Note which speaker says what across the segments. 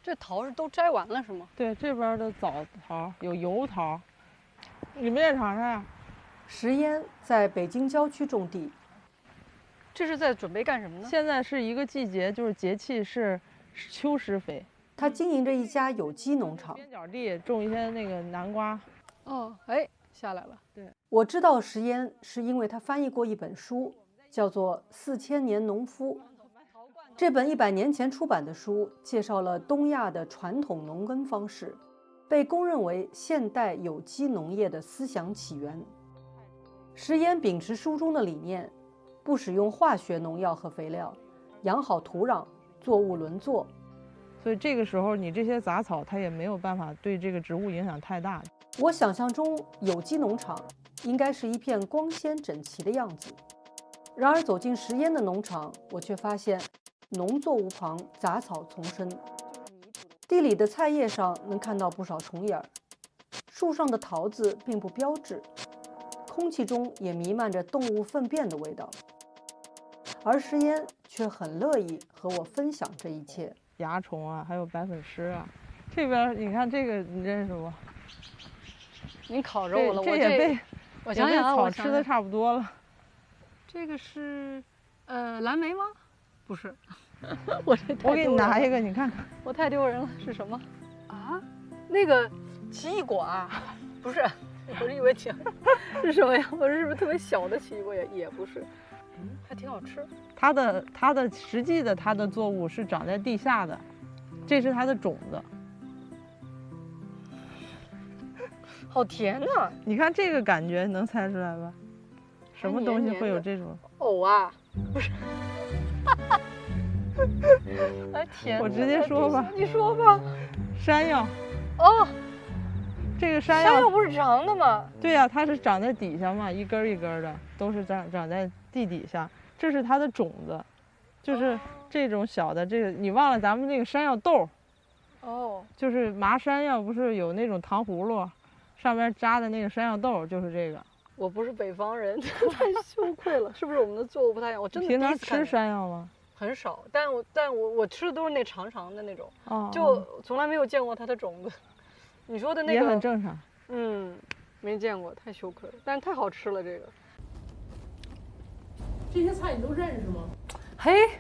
Speaker 1: 这桃是都摘完了是吗？
Speaker 2: 对，这边的枣桃有油桃，你们也尝尝呀。
Speaker 3: 石烟在北京郊区种地，
Speaker 1: 这是在准备干什么呢？
Speaker 2: 现在是一个季节，就是节气是秋施肥。
Speaker 3: 他经营着一家有机农场。
Speaker 2: 边角地种一些那个南瓜。
Speaker 1: 哦，哎，下来了。
Speaker 2: 对，
Speaker 3: 我知道石烟是因为他翻译过一本书，叫做《4000年农夫》。这本100年前出版的书介绍了东亚的传统农耕方式，被公认为现代有机农业的思想起源。石烟秉持书中的理念，不使用化学农药和肥料，养好土壤，作物轮作。
Speaker 2: 所以这个时候你这些杂草它也没有办法对这个植物影响太大。
Speaker 3: 我想象中有机农场应该是一片光鲜整齐的样子，然而走进石烟的农场，我却发现农作物旁杂草丛生，地里的菜叶上能看到不少虫眼儿，树上的桃子并不标致，空气中也弥漫着动物粪便的味道，而石烟却很乐意和我分享这一切。
Speaker 2: 蚜虫啊，还有白粉虱啊，这边你看这个你认识不？
Speaker 1: 你考着我了，
Speaker 2: 这也被
Speaker 1: 我想想啊，
Speaker 2: 草吃的差不多了。
Speaker 1: 这个是蓝莓吗？不是，
Speaker 2: 我给你拿一个，你看看。
Speaker 1: 我太丢人了，是什么？啊，那个奇异果啊？不是，我是以为是什么呀？我是不是特别小的奇异果也不是？还挺好吃。
Speaker 2: 它的实际的它的作物是长在地下的，这是它的种子。
Speaker 1: 好甜呐！
Speaker 2: 你看这个感觉能猜出来吧？什么东西会有这种？
Speaker 1: 藕啊，不是。还甜。
Speaker 2: 我直接说吧。
Speaker 1: 你说吧。
Speaker 2: 山药。
Speaker 1: 哦。
Speaker 2: 这个山药
Speaker 1: 不是长的吗？
Speaker 2: 对呀，它是长在底下嘛，一根一根的，都是长在地底下。这是它的种子，就是这种小的这个，你忘了咱们那个山药豆？
Speaker 1: 哦。
Speaker 2: 就是麻山药，不是有那种糖葫芦？上面扎的那个山药豆就是这个。
Speaker 1: 我不是北方人，太羞愧了。是不是我们的作物不太一样？我真的
Speaker 2: 平常吃山药吗？
Speaker 1: 很少，但我吃的都是那长长的那种，
Speaker 2: 哦，
Speaker 1: 就从来没有见过它的种子。你说的那个
Speaker 2: 也很正常。
Speaker 1: 没见过，太羞愧了。但是太好吃了，这个。
Speaker 2: 这些菜你都认识吗？
Speaker 3: 嘿，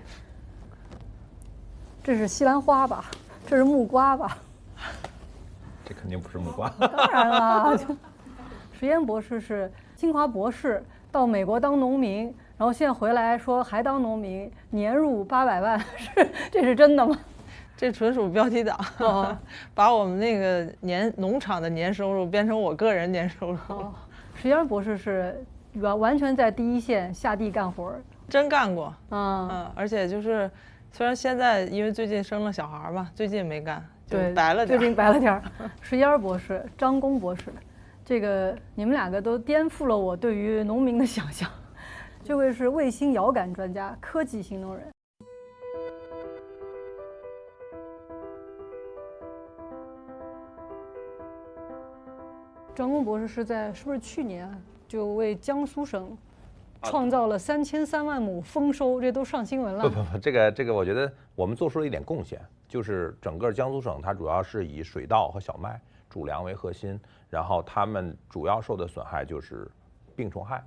Speaker 3: 这是西兰花吧？这是木瓜吧？
Speaker 4: 这肯定不是木瓜。
Speaker 3: 当然啦，石烟博士是清华博士，到美国当农民，然后现在回来说还当农民，年入800万，这是真的吗？
Speaker 2: 这纯属标题党，把我们那个农场的年收入变成我个人年收入。
Speaker 3: 石烟博士是完全在第一线下地干活，
Speaker 2: 真干过。而且就是虽然现在因为最近生了小孩嘛，最近没干，就白了点。
Speaker 3: 最近白了点。石烟博士、张工博士，这个你们两个都颠覆了我对于农民的想象。这位是卫星遥感专家，科技新农人。张工博士是不是去年就为江苏省创造了3300万亩丰收，这都上新闻了。
Speaker 4: 不，这个我觉得我们做出了一点贡献，就是整个江苏省它主要是以水稻和小麦主粮为核心，然后他们主要受的损害就是病虫害。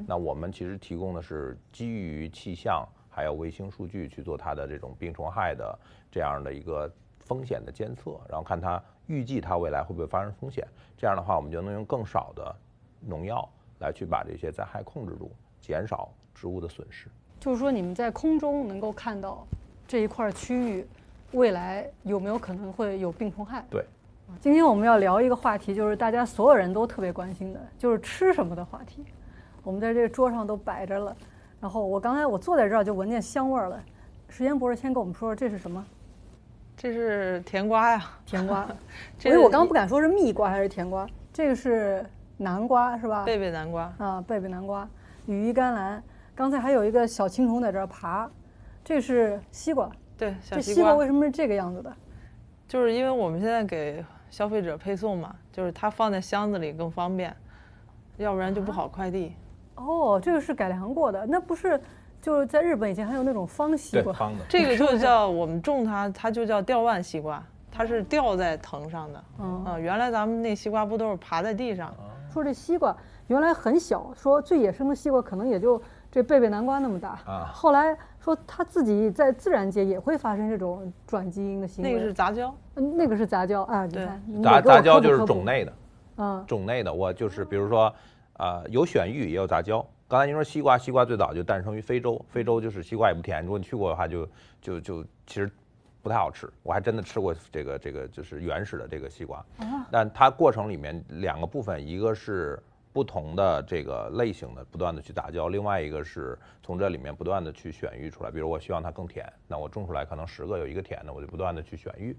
Speaker 4: 那我们其实提供的是基于气象还有卫星数据去做它的这种病虫害的这样的一个风险的监测，然后看它预计它未来会不会发生风险。这样的话，我们就能用更少的农药来去把这些灾害控制住，减少植物的损失。
Speaker 3: 就是说，你们在空中能够看到这一块区域未来有没有可能会有病虫害？
Speaker 4: 对。
Speaker 3: 今天我们要聊一个话题，就是大家所有人都特别关心的，就是吃什么的话题。我们在这个桌上都摆着了，然后我刚才坐在这儿就闻见香味儿了。石岩博士先跟我们说说这是什么？
Speaker 2: 这是甜瓜呀，
Speaker 3: 甜瓜。
Speaker 2: 这
Speaker 3: 因为我刚刚不敢说是蜜瓜还是甜瓜，这个是南瓜是吧？
Speaker 2: 贝贝南瓜
Speaker 3: 啊，贝贝南瓜，羽衣甘蓝。刚才还有一个小青虫在这儿爬，这是西瓜。
Speaker 2: 对，小
Speaker 3: 这
Speaker 2: 西瓜
Speaker 3: 西瓜为什么是这个样子的？
Speaker 2: 就是因为我们现在给消费者配送嘛，就是它放在箱子里更方便，要不然就不好快递。
Speaker 3: 哦，这个是改良过的，那不是就是在日本以前还有那种方西瓜？
Speaker 4: 对方的。
Speaker 2: 这个就叫我们种它，它就叫吊腕西瓜，它是吊在藤上的。原来咱们那西瓜不都是爬在地上？
Speaker 3: 说这西瓜原来很小，说最野生的西瓜可能也就这贝贝南瓜那么大
Speaker 4: 啊。
Speaker 3: 后来说它自己在自然界也会发生这种转基因的行为。
Speaker 2: 那个是杂交，
Speaker 3: 那个是杂交啊。你看，
Speaker 4: 杂交就是种内的，
Speaker 3: 嗯，
Speaker 4: 种内的。我就是比如说，有选育也有杂交。刚才您说西瓜，西瓜最早就诞生于非洲，非洲就是西瓜也不甜，如果你去过的话就其实不太好吃。我还真的吃过这个就是原始的这个西瓜，但它过程里面2个部分，一个是不同的这个类型的不断的去杂交，另外一个是从这里面不断的去选育出来。比如我希望它更甜，那我种出来可能10个有1个甜的，我就不断的去选育，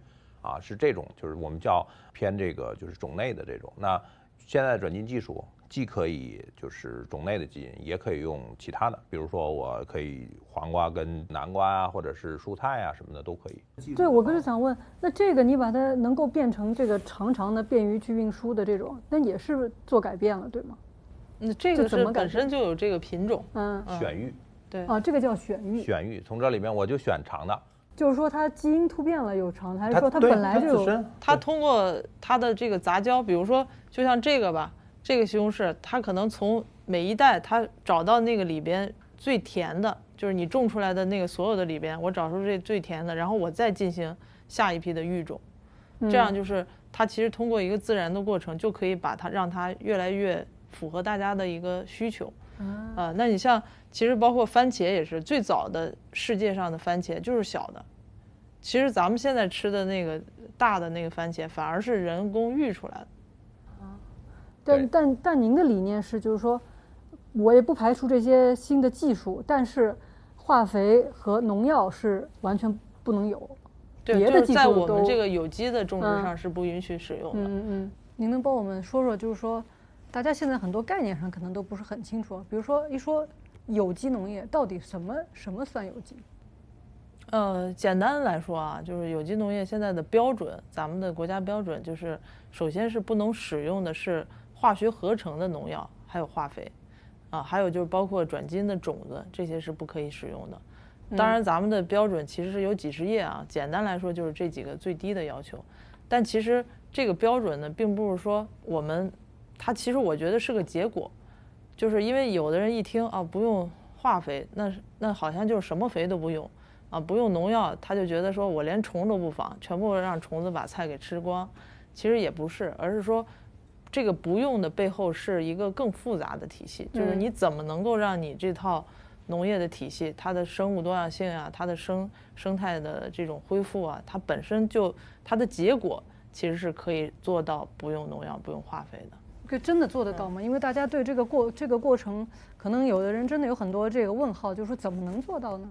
Speaker 4: 是这种就是我们叫偏这个就是种内的这种。那现在的转基因技术既可以就是种内的基因，也可以用其他的，比如说我可以黄瓜跟南瓜啊，或者是蔬菜啊什么的都可以。
Speaker 3: 对，我就是想问，那这个你把它能够变成这个长长的、便于去运输的这种，那也是做改变了，对吗？
Speaker 2: 那这个是本身就有这个品种，
Speaker 4: 选育，
Speaker 2: 对
Speaker 3: 啊，这个叫选育。
Speaker 4: 选育，从这里面我就选长的。
Speaker 3: 就是说它基因突变了有长的，还是说它本来就有？
Speaker 2: 它通过它的这个杂交，比如说就像这个吧，这个西红柿，它可能从每一代它找到那个里边最甜的，就是你种出来的那个所有的里边，我找出这最甜的，然后我再进行下一批的育种，这样就是它其实通过一个自然的过程，就可以把它让它越来越符合大家的一个需求。那你像其实包括番茄也是，最早的世界上的番茄就是小的，其实咱们现在吃的那个大的那个番茄反而是人工育出来的。
Speaker 3: 但您的理念是，就是说我也不排除这些新的技术，但是化肥和农药是完全不能有。
Speaker 2: 对，
Speaker 3: 别的
Speaker 2: 就是在我
Speaker 3: 技术
Speaker 2: 们这个有机的种植上是不允许使用的。
Speaker 3: 您能帮我们说说，就是说大家现在很多概念上可能都不是很清楚，比如说一说有机农业到底什么算有机？
Speaker 2: 简单来说啊，就是有机农业现在的标准，咱们的国家标准就是，首先是不能使用的是化学合成的农药，还有化肥，还有就是包括转基因的种子，这些是不可以使用的。当然，咱们的标准其实是有几十页啊，简单来说就是这几个最低的要求。但其实这个标准呢，并不是说它其实我觉得是个结果，就是因为有的人一听啊不用化肥，那好像就是什么肥都不用。不用农药，他就觉得说我连虫都不防，全部让虫子把菜给吃光。其实也不是，而是说这个不用的背后是一个更复杂的体系，就是你怎么能够让你这套农业的体系，它的生物多样性啊，它的生态的这种恢复啊，它本身就它的结果其实是可以做到不用农药、不用化肥的。
Speaker 3: 这真的做得到吗？因为大家对这个过程，可能有的人真的有很多这个问号，就是说怎么能做到呢？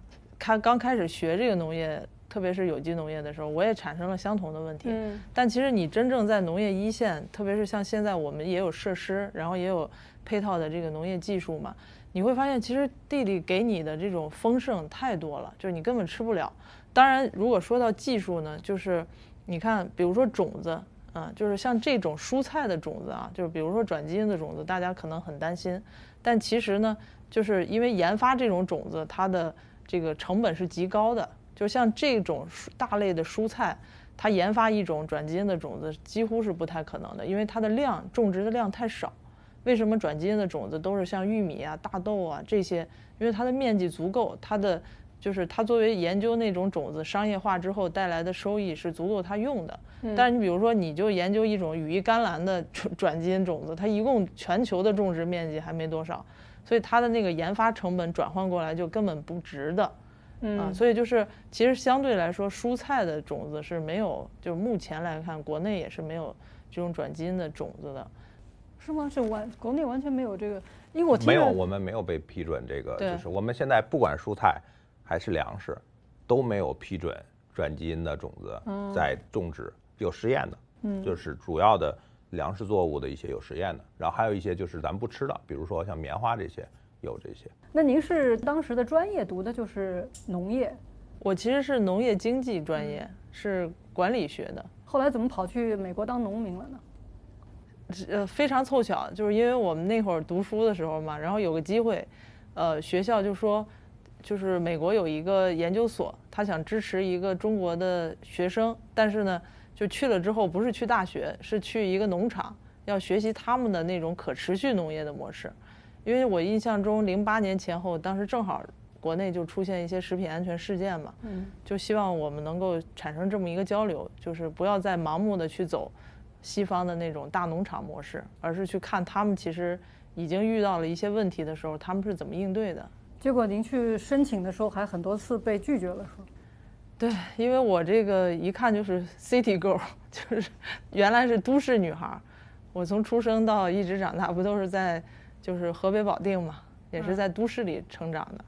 Speaker 2: 刚开始学这个农业，特别是有机农业的时候，我也产生了相同的问题。但其实你真正在农业一线，特别是像现在我们也有设施，然后也有配套的这个农业技术嘛，你会发现其实地里给你的这种丰盛太多了，就是你根本吃不了。当然，如果说到技术呢，就是你看，比如说种子，就是像这种蔬菜的种子啊，就是比如说转基因的种子，大家可能很担心，但其实呢，就是因为研发这种种子，它的这个成本是极高的，就像这种大类的蔬菜，它研发一种转基因的种子几乎是不太可能的，因为它的种植的量太少。为什么转基因的种子都是像玉米啊、大豆啊这些？因为它的面积足够，它作为研究那种种子商业化之后带来的收益是足够它用的。但是你比如说，你就研究一种羽衣甘蓝的转基因种子，它一共全球的种植面积还没多少。所以它的那个研发成本转换过来就根本不值的，所以就是其实相对来说，蔬菜的种子是没有，就是目前来看，国内也是没有这种转基因的种子的，
Speaker 3: 是吗？国内完全没有这个，因为
Speaker 4: 我们没有被批准这个，就是我们现在不管蔬菜还是粮食，都没有批准转基因的种子在种植，有实验的，就是主要的粮食作物的一些有实验的，然后还有一些就是咱们不吃的，比如说像棉花这些有这些。
Speaker 3: 那您是当时的专业读的就是农业？
Speaker 2: 我其实是农业经济专业，是管理学的。
Speaker 3: 后来怎么跑去美国当农民了呢？
Speaker 2: 非常凑巧，就是因为我们那会儿读书的时候嘛，然后有个机会，学校就说，就是美国有一个研究所，他想支持一个中国的学生，但是呢，就去了之后不是去大学，是去一个农场，要学习他们的那种可持续农业的模式。因为我印象中08年前后，当时正好国内就出现一些食品安全事件嘛，就希望我们能够产生这么一个交流，就是不要再盲目的去走西方的那种大农场模式，而是去看他们其实已经遇到了一些问题的时候，他们是怎么应对的。
Speaker 3: 结果您去申请的时候还很多次被拒绝了，是吧？
Speaker 2: 对，因为我这个一看就是 city girl， 就是原来是都市女孩，我从出生到一直长大不都是在就是河北保定嘛，也是在都市里成长的。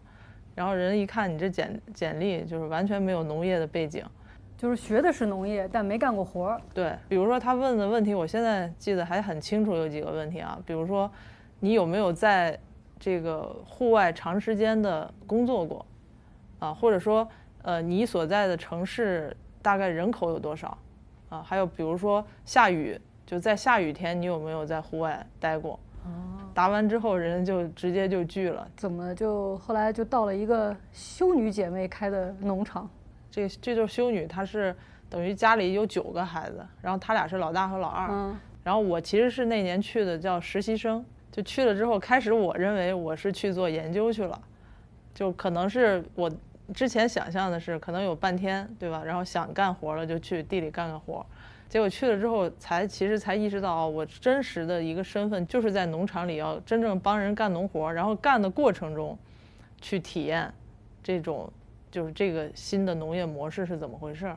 Speaker 2: 然后人一看你这简历，就是完全没有农业的背景，
Speaker 3: 就是学的是农业，但没干过活儿。
Speaker 2: 对，比如说他问的问题，我现在记得还很清楚，有几个问题啊，比如说你有没有在这个户外长时间的工作过，啊，或者说你所在的城市大概人口有多少，啊，还有比如说下雨，就在下雨天你有没有在户外待过？答完之后人就直接就拒了。
Speaker 3: 怎么就后来就到了一个修女姐妹开的农场？
Speaker 2: 这就是修女，她是等于家里有9个孩子，然后她俩是老大和老二。然后我其实是那年去的，叫实习生。就去了之后，开始我认为我是去做研究去了，就可能是我之前想象的是可能有半天，对吧？然后想干活了就去地里干活。结果去了之后其实才意识到，我真实的一个身份就是在农场里要真正帮人干农活，然后干的过程中去体验这种就是这个新的农业模式是怎么回事。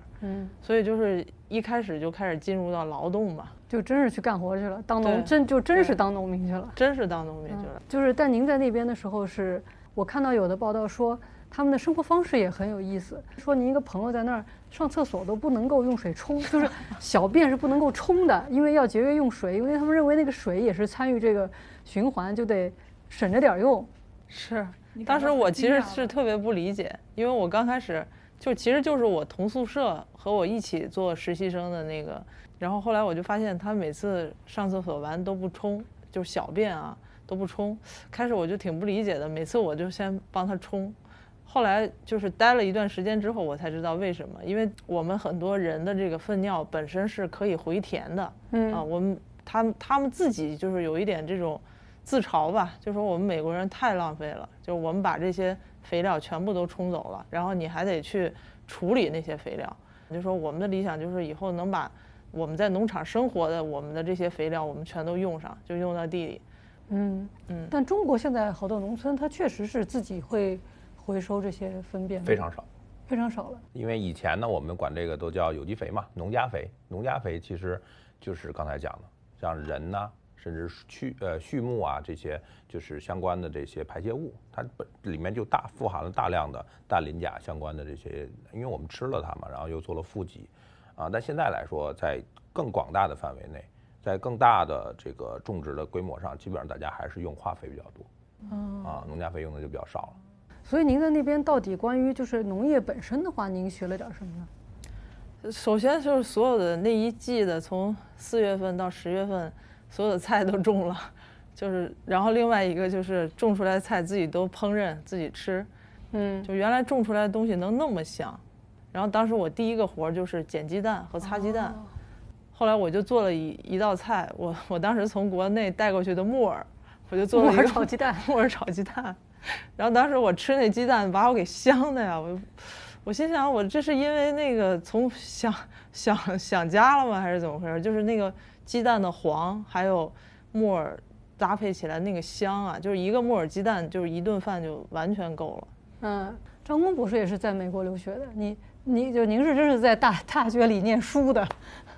Speaker 2: 所以就是一开始就开始进入到劳动嘛，
Speaker 3: 就真是去干活去了，当农真是当农民去了，
Speaker 2: 真是当农民去了。
Speaker 3: 就是但您在那边的时候是，我看到有的报道说他们的生活方式也很有意思，说您一个朋友在那儿上厕所都不能够用水冲，就是小便是不能够冲的，因为要节约用水，因为他们认为那个水也是参与这个循环，就得省着点用。
Speaker 2: 是，当时我其实是特别不理解，因为我刚开始其实就是我同宿舍和我一起做实习生的那个，然后后来我就发现他每次上厕所完都不冲，就是小便啊都不冲，开始我就挺不理解的，每次我就先帮他冲。后来就是待了一段时间之后，我才知道为什么，因为我们很多人的这个粪尿本身是可以回填的，他们自己就是有一点这种自嘲吧，就说我们美国人太浪费了，就是我们把这些肥料全部都冲走了，然后你还得去处理那些肥料，就说我们的理想就是以后能把我们在农场生活的我们的这些肥料我们全都用上，就用到地里。
Speaker 3: 但中国现在好多农村它确实是自己会回收这些粪便，
Speaker 4: 非常少，
Speaker 3: 非常少了。
Speaker 4: 因为以前呢，我们管这个都叫有机肥嘛，农家肥。农家肥其实就是刚才讲的，像人呐，甚至畜牧啊这些，就是相关的这些排泄物，它里面就富含了大量的氮磷钾相关的这些，因为我们吃了它嘛，然后又做了负极，啊，但现在来说，在更广大的范围内，在更大的这个种植的规模上，基本上大家还是用化肥比较多，啊，农家肥用的就比较少了。
Speaker 3: 所以您在那边到底关于就是农业本身的话，您学了点什么呢？
Speaker 2: 首先就是所有的那一季的，从4月份到10月份，所有的菜都种了，就是然后另外一个就是种出来的菜自己都烹饪自己吃，就原来种出来的东西能那么香。然后当时我第一个活就是捡鸡蛋和擦鸡蛋，后来我就做了一道菜，我当时从国内带过去的木耳，我就做了一个
Speaker 3: 木耳炒鸡蛋，
Speaker 2: 木耳炒鸡蛋。然后当时我吃那鸡蛋把我给香的呀，我心想我这是因为那个从想家了吗还是怎么回事？就是那个鸡蛋的黄还有木耳搭配起来那个香啊，就是一个木耳鸡蛋就是一顿饭就完全够了。
Speaker 3: 张工博士也是在美国留学的，您是真是在大学里念书的，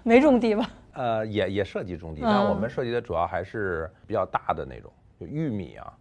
Speaker 3: 没种地吧？
Speaker 4: 也涉及种地，但我们涉及的主要还是比较大的那种，就玉米啊。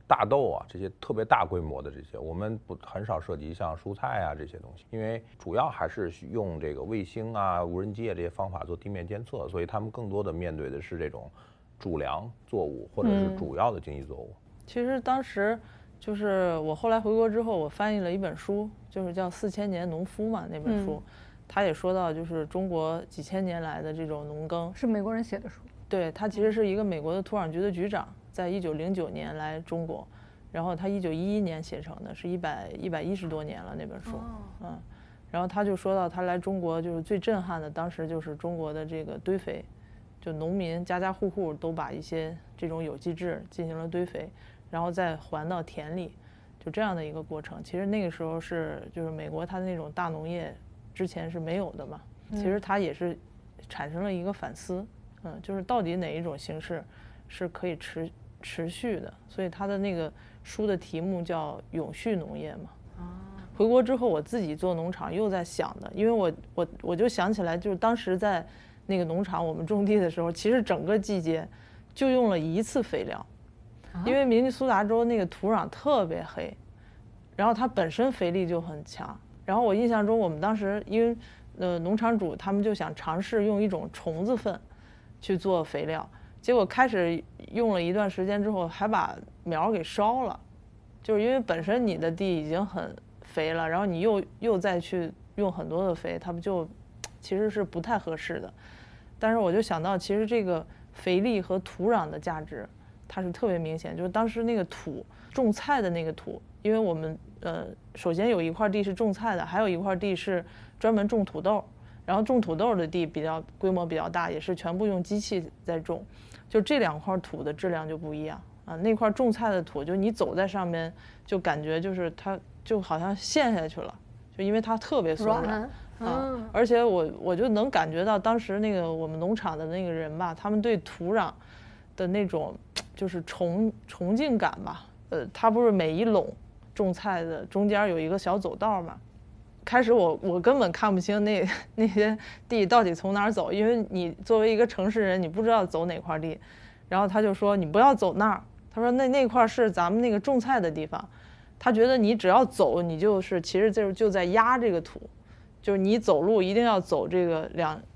Speaker 4: 大豆啊这些特别大规模的这些，我们很少涉及像蔬菜啊这些东西，因为主要还是用这个卫星啊、无人机啊这些方法做地面监测，所以他们更多的面对的是这种主粮作物或者是主要的经济作物。
Speaker 2: 其实当时就是我后来回国之后，我翻译了一本书，就是叫《4000年农夫》嘛，那本书，他也说到就是中国几千年来的这种农耕，
Speaker 1: 是美国人写的书。
Speaker 2: 对，他其实是一个美国的土壤局的局长，在1909年来中国，然后他1911年写成的，是110多年了那本书。然后他就说到他来中国就是最震撼的，当时就是中国的这个堆肥，就农民家家户户都把一些这种有机质进行了堆肥，然后再还到田里，就这样的一个过程。其实那个时候就是美国它的那种大农业之前是没有的嘛，其实它也是产生了一个反思。就是到底哪一种形式是可以持续的，所以他的那个书的题目叫永续农业嘛。回国之后我自己做农场又在想的，因为我就想起来，就是当时在那个农场我们种地的时候，其实整个季节就用了一次肥料，因为明尼苏达州那个土壤特别黑，然后它本身肥力就很强。然后我印象中我们当时因为农场主他们就想尝试用一种虫子粪去做肥料，结果开始用了一段时间之后，还把苗给烧了，就是因为本身你的地已经很肥了，然后你又再去用很多的肥，它不就其实是不太合适的。但是我就想到，其实这个肥力和土壤的价值，它是特别明显。就是当时那个土种菜的那个土，因为我们首先有一块地是种菜的，还有一块地是专门种土豆。然后种土豆的地规模比较大，也是全部用机器在种，就这两块土的质量就不一样啊。那块种菜的土，就你走在上面就感觉就是它就好像陷下去了，就因为它特别松软啊。而且我就能感觉到当时那个我们农场的那个人吧，他们对土壤的那种就是崇敬感吧。他不是每一垄种菜的中间有一个小走道嘛。开始我根本看不清那些地到底从哪儿走，因为你作为一个城市人，你不知道走哪块地。然后他就说你不要走那儿，他说那块是咱们那个种菜的地方，他觉得你只要走，你就是其实就在压这个土，就是你走路一定要走这个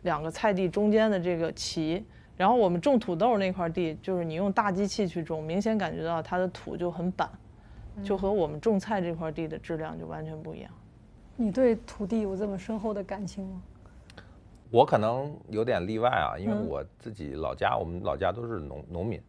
Speaker 2: 两个菜地中间的这个畦。然后我们种土豆那块地，就是你用大机器去种，明显感觉到它的土就很板，就和我们种菜这块地的质量就完全不一样。
Speaker 1: 你对土地有这么深厚的感情吗？
Speaker 4: 我可能有点例外啊，因为我自己我们老家都是农民。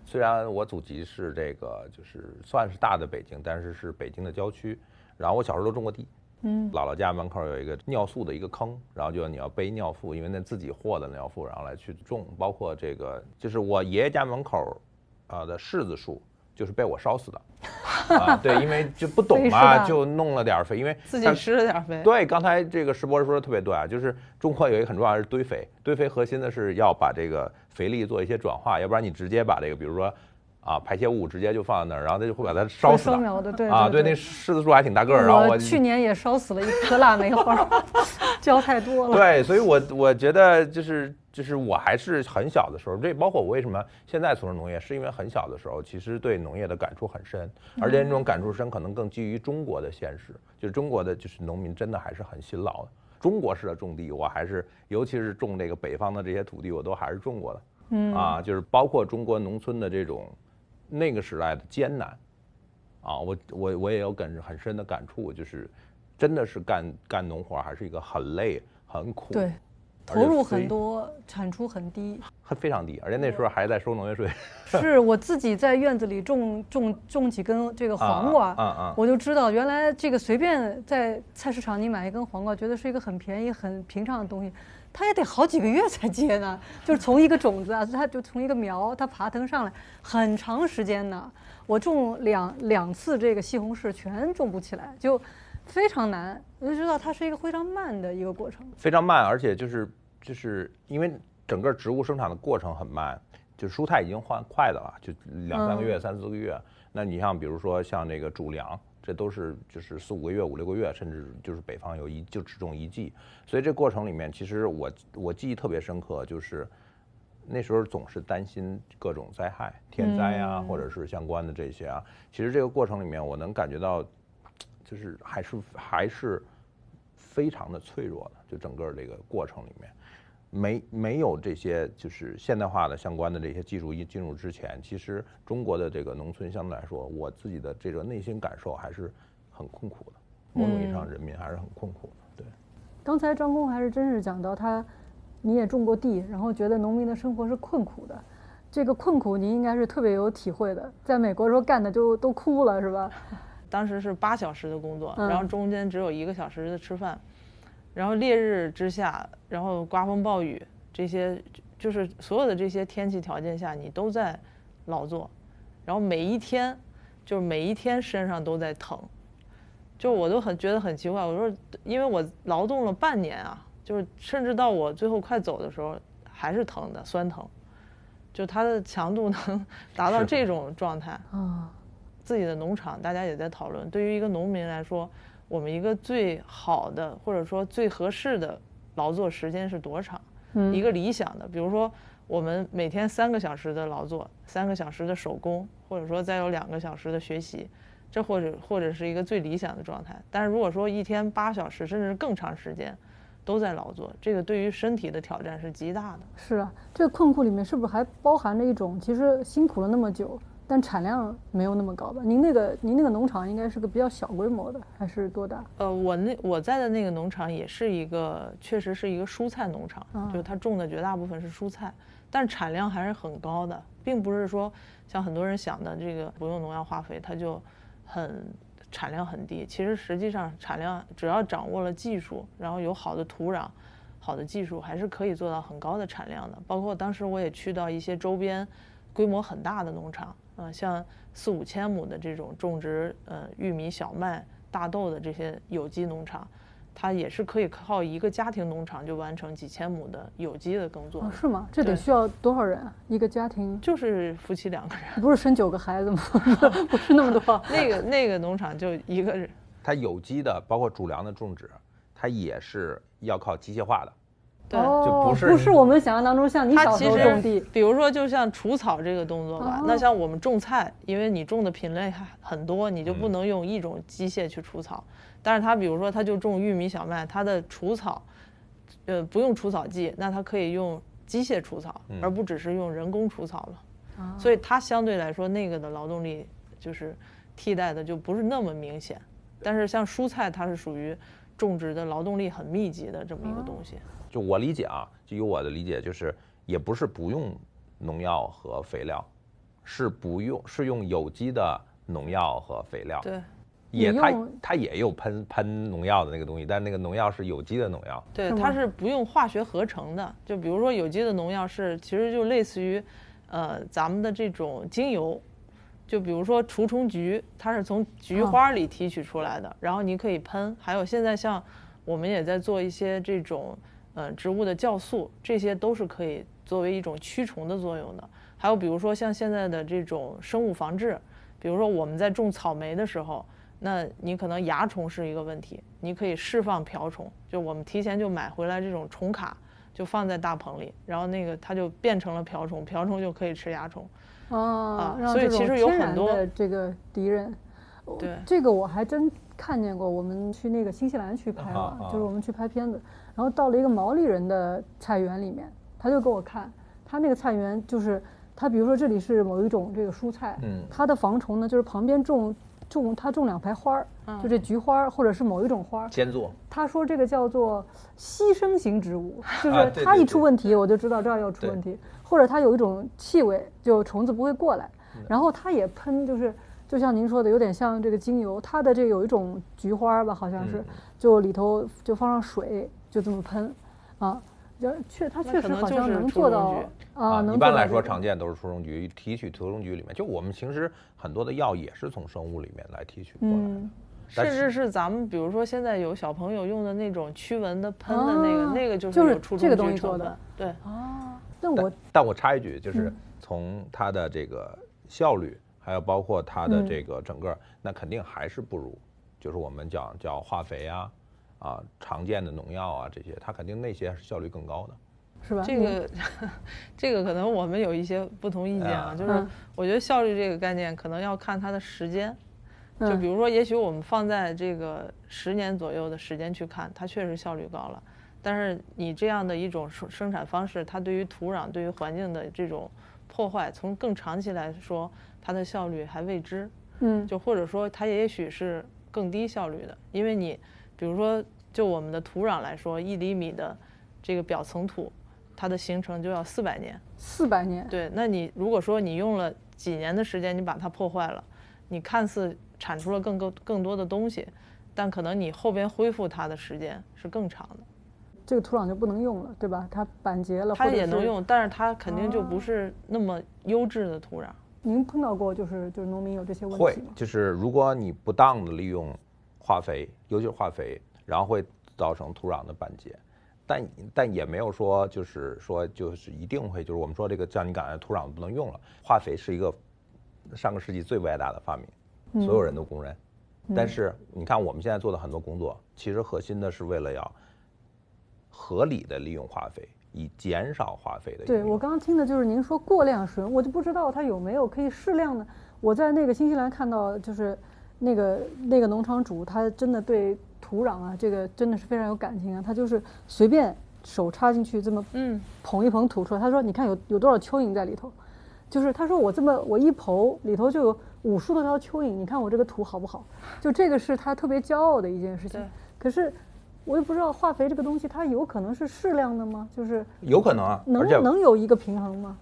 Speaker 4: 虽然我祖籍是这个就是算是大的北京，但是北京的郊区。然后我小时候都种过地。姥姥家门口有一个尿素的一个坑，然后你要背尿布，因为那自己和的尿布，然后来去种。包括这个就是我爷爷家门口的柿子树，就是被我烧死的。对，因为就不懂嘛，就弄了点肥，因为
Speaker 2: 自己施了点肥。
Speaker 4: 对，刚才这个石博士说的特别对啊，就是中国有一个很重要的是堆肥，堆肥核心的是要把这个肥力做一些转化，要不然你直接把这个比如说排泄物直接就放在那儿，然后它就会把它烧死的。
Speaker 1: 对
Speaker 4: 对，那柿子树还挺大个儿，然后
Speaker 1: 我去年也烧死了一棵腊梅花，浇太多了。
Speaker 4: 对，所以我觉得就是我还是很小的时候，这包括我为什么现在从事农业，是因为很小的时候其实对农业的感触很深，而且这种感触深可能更基于中国的现实，就是中国的就是农民真的还是很辛劳的。中国式的种地，我还是尤其是种这个北方的这些土地，我都还是种过的。就是包括中国农村的这种那个时代的艰难，我也有很深的感触，就是真的是干农活还是一个很累很苦。
Speaker 1: 对。投入很多，产出很低，
Speaker 4: 非常低，而且那时候还在收农业税。
Speaker 1: 是我自己在院子里种几根这个黄瓜，我就知道原来这个随便在菜市场你买一根黄瓜，觉得是一个很便宜、很平常的东西，它也得好几个月才结呢。就是从一个种子它就从一个苗，它爬腾上来，很长时间呢。我种两次这个西红柿全种不起来，就非常难。我就知道它是一个非常慢的一个过程，
Speaker 4: 非常慢，而且就是因为整个植物生产的过程很慢，就是蔬菜已经换快的了，就2-3个月、3-4个月。那你像比如说像这个主粮，这都是就是4-5个月、5-6个月，甚至就是北方就只种一季。所以这过程里面，其实我记忆特别深刻，就是那时候总是担心各种灾害、天灾啊，或者是相关的这些啊。其实这个过程里面，我能感觉到，就是还是非常的脆弱的。就整个这个过程里面，没有这些就是现代化的相关的这些技术一进入之前，其实中国的这个农村相对来说，我自己的这个内心感受还是很困苦的。某种意义上，人民还是很困苦的。对。
Speaker 1: 刚才张工还是真是讲到你也种过地，然后觉得农民的生活是困苦的，这个困苦您应该是特别有体会的。在美国时候干的就都哭了是吧？
Speaker 2: 当时是8小时的工作，然后中间只有1个小时的吃饭，然后烈日之下，然后刮风暴雨，这些就是所有的这些天气条件下，你都在劳作，然后每一天身上都在疼，就我都觉得很奇怪。我说，因为我劳动了半年啊，就是甚至到我最后快走的时候还是疼的，酸疼，就它的强度能达到这种状态啊。自己的农场，大家也在讨论，对于一个农民来说，我们一个最好的或者说最合适的劳作时间是多长？一个理想的，比如说我们每天3个小时的劳作，3个小时的手工，或者说再有2个小时的学习，这或者是一个最理想的状态。但是如果说一天8小时甚至更长时间都在劳作，这个对于身体的挑战是极大的。
Speaker 1: 是啊，这个困苦里面是不是还包含着一种，其实辛苦了那么久，但产量没有那么高吧？您那个农场应该是个比较小规模的，还是多大？
Speaker 2: 我在的那个农场也是确实是一个蔬菜农场，就是它种的绝大部分是蔬菜，但是产量还是很高的，并不是说像很多人想的这个不用农药化肥它就产量很低。其实实际上产量只要掌握了技术，然后有好的土壤、好的技术，还是可以做到很高的产量的。包括当时我也去到一些周边规模很大的农场。像4、5千亩的这种种植玉米、小麦、大豆的这些有机农场，它也是可以靠一个家庭农场就完成几千亩的有机的耕作。
Speaker 1: 是吗？这得需要多少人啊？一个家庭
Speaker 2: 就是夫妻2个人。
Speaker 1: 不是生9个孩子吗？不是那么多。
Speaker 2: 那个农场就1个人。
Speaker 4: 它有机的，包括主粮的种植，它也是要靠机械化的。
Speaker 2: 对，
Speaker 1: 就不是我们想象当中像你小时候种地，
Speaker 2: 比如说就像除草这个动作吧，那像我们种菜，因为你种的品类很多，你就不能用一种机械去除草。但是它比如说它就种玉米、小麦，它的除草，不用除草剂，那它可以用机械除草，而不只是用人工除草了。所以它相对来说那个的劳动力就是替代的就不是那么明显。但是像蔬菜，它是属于种植的劳动力很密集的这么一个东西。
Speaker 4: 就我理解啊，就以我的理解，就是也不是不用农药和肥料，是用有机的农药和肥料。
Speaker 2: 对，
Speaker 4: 它也有喷农药的那个东西，但那个农药是有机的农药。
Speaker 2: 对，它是不用化学合成的。就比如说有机的农药其实就类似于咱们的这种精油，就比如说除虫菊，它是从菊花里提取出来的，然后你可以喷。还有现在像我们也在做一些这种植物的酵素，这些都是可以作为一种驱虫的作用的。还有比如说像现在的这种生物防治，比如说我们在种草莓的时候，那你可能蚜虫是一个问题，你可以释放瓢虫，就我们提前就买回来这种虫卡，就放在大棚里，然后那个它就变成了瓢虫，瓢虫就可以吃蚜虫。所以其实有很多
Speaker 1: 这个敌人。
Speaker 2: 对，
Speaker 1: 这个我还真看见过。我们去那个新西兰去拍了，就是我们去拍片子，然后到了一个毛利人的菜园里面，他就给我看，他那个菜园就是他，比如说这里是某一种这个蔬菜，它的防虫呢就是旁边他种2排花儿，就这菊花或者是某一种花
Speaker 4: 间作。
Speaker 1: 他说这个叫做牺牲型植物，就是它一出问题我就知道这儿要出问题，或者它有一种气味，就虫子不会过来。然后它也喷，就像您说的，有点像这个精油，它的这有一种菊花吧，好像是，就里头就放上水，就这么喷，啊，它确实好像能做到啊。
Speaker 4: 一般来说，常见都是除虫菊，提取除虫菊里面，就我们平时很多的药也是从生物里面来提取过来的。
Speaker 2: 甚至是咱们比如说现在有小朋友用的那种驱蚊的喷的那个就是有除虫菊成分。对啊，
Speaker 4: 但我插一句，就是从它的这个效率。还有包括它的这个整个，那肯定还是不如，就是我们叫化肥啊，常见的农药啊这些，它肯定那些是效率更高的。
Speaker 1: 是吧？
Speaker 2: 这个可能我们有一些不同意见啊，就是我觉得效率这个概念可能要看它的时间。就比如说，也许我们放在这个10年左右的时间去看，它确实效率高了。但是你这样的一种生产方式，它对于土壤、对于环境的这种破坏，从更长期来说，它的效率还未知。就或者说它也许是更低效率的，因为你比如说就我们的土壤来说，1厘米的这个表层土，它的形成就要400年。
Speaker 1: 400年。
Speaker 2: 对，那你如果说你用了几年的时间，你把它破坏了，你看似产出了更多的东西，但可能你后边恢复它的时间是更长的。
Speaker 1: 这个土壤就不能用了，对吧？它板结了，
Speaker 2: 它也能用，但是它肯定就不是那么优质的土壤。
Speaker 1: 您碰到过就是农民有这些问题吗？
Speaker 4: 会，就是如果你不当的利用化肥，尤其是化肥，然后会造成土壤的板结，但也没有说就是一定会，就是我们说这个像你刚才土壤不能用了，化肥是一个上个世纪最伟大的发明，所有人都公认。但是你看我们现在做的很多工作，其实核心的是为了要合理的利用化肥，以减少化肥的。
Speaker 1: 对，我刚刚听的就是您说过量使用，我就不知道它有没有可以适量的。我在那个新西兰看到，就是那个农场主，他真的对土壤啊，这个真的是非常有感情啊。他就是随便手插进去这么捧一捧土出来，他说你看有多少蚯蚓在里头，就是他说我一刨里头就有50多条蚯蚓，你看我这个土好不好？就这个是他特别骄傲的一件事情。可是我也不知道化肥这个东西，它有可能是适量的吗？就是
Speaker 4: 有可能啊，
Speaker 1: 能有一个平衡吗？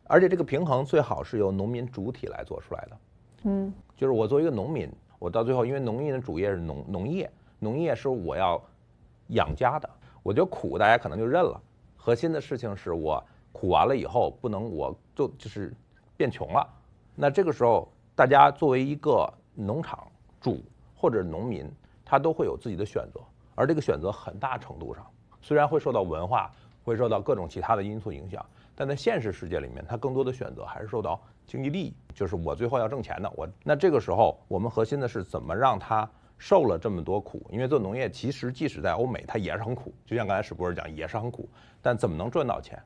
Speaker 4: 而且这个平衡最好是由农民主体来做出来的。就是我作为一个农民，我到最后，因为农民的主业是农业，农业是我要养家的。我觉得苦大家可能就认了，核心的事情是我苦完了以后，不能我就是变穷了。那这个时候，大家作为一个农场主或者农民，他都会有自己的选择。而这个选择很大程度上，虽然会受到文化，会受到各种其他的因素影响，但在现实世界里面，它更多的选择还是受到经济利益，就是我最后要挣钱的。那这个时候，我们核心的是怎么让它受了这么多苦，因为做农业其实即使在欧美，它也是很苦，就像刚才史博士讲，也是很苦，但怎么能赚到钱？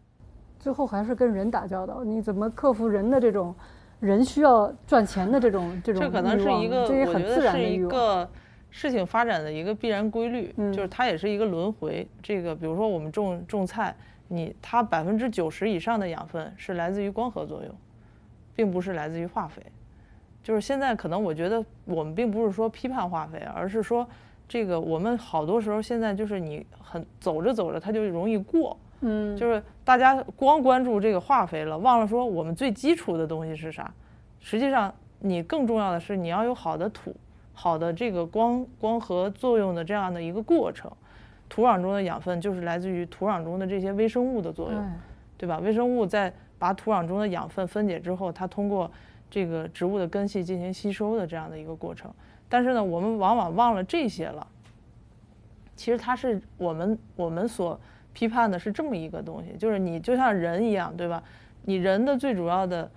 Speaker 1: 最后还是跟人打交道，你怎么克服人的这种人需要赚钱的这种
Speaker 2: 这可能是一个，
Speaker 1: 这也很自然的欲望。
Speaker 2: 事情发展的一个必然规律，就是它也是一个轮回。这个比如说我们种菜，它90%以上的养分是来自于光合作用，并不是来自于化肥。就是现在可能我觉得我们并不是说批判化肥，而是说这个我们好多时候现在就是你走着它就容易过，就是大家光关注这个化肥了，忘了说我们最基础的东西是啥。实际上你更重要的是你要有好的土。好的这个光合作用的这样的一个过程，土壤中的养分就是来自于土壤中的这些微生物的作用，对吧？微生物在把土壤中的养分分解之后，它通过这个植物的根系进行吸收的这样的一个过程。但是呢，我们往往忘了这些了。其实它是我们所批判的是这么一个东西，就是你就像人一样，对吧？你人的最主要的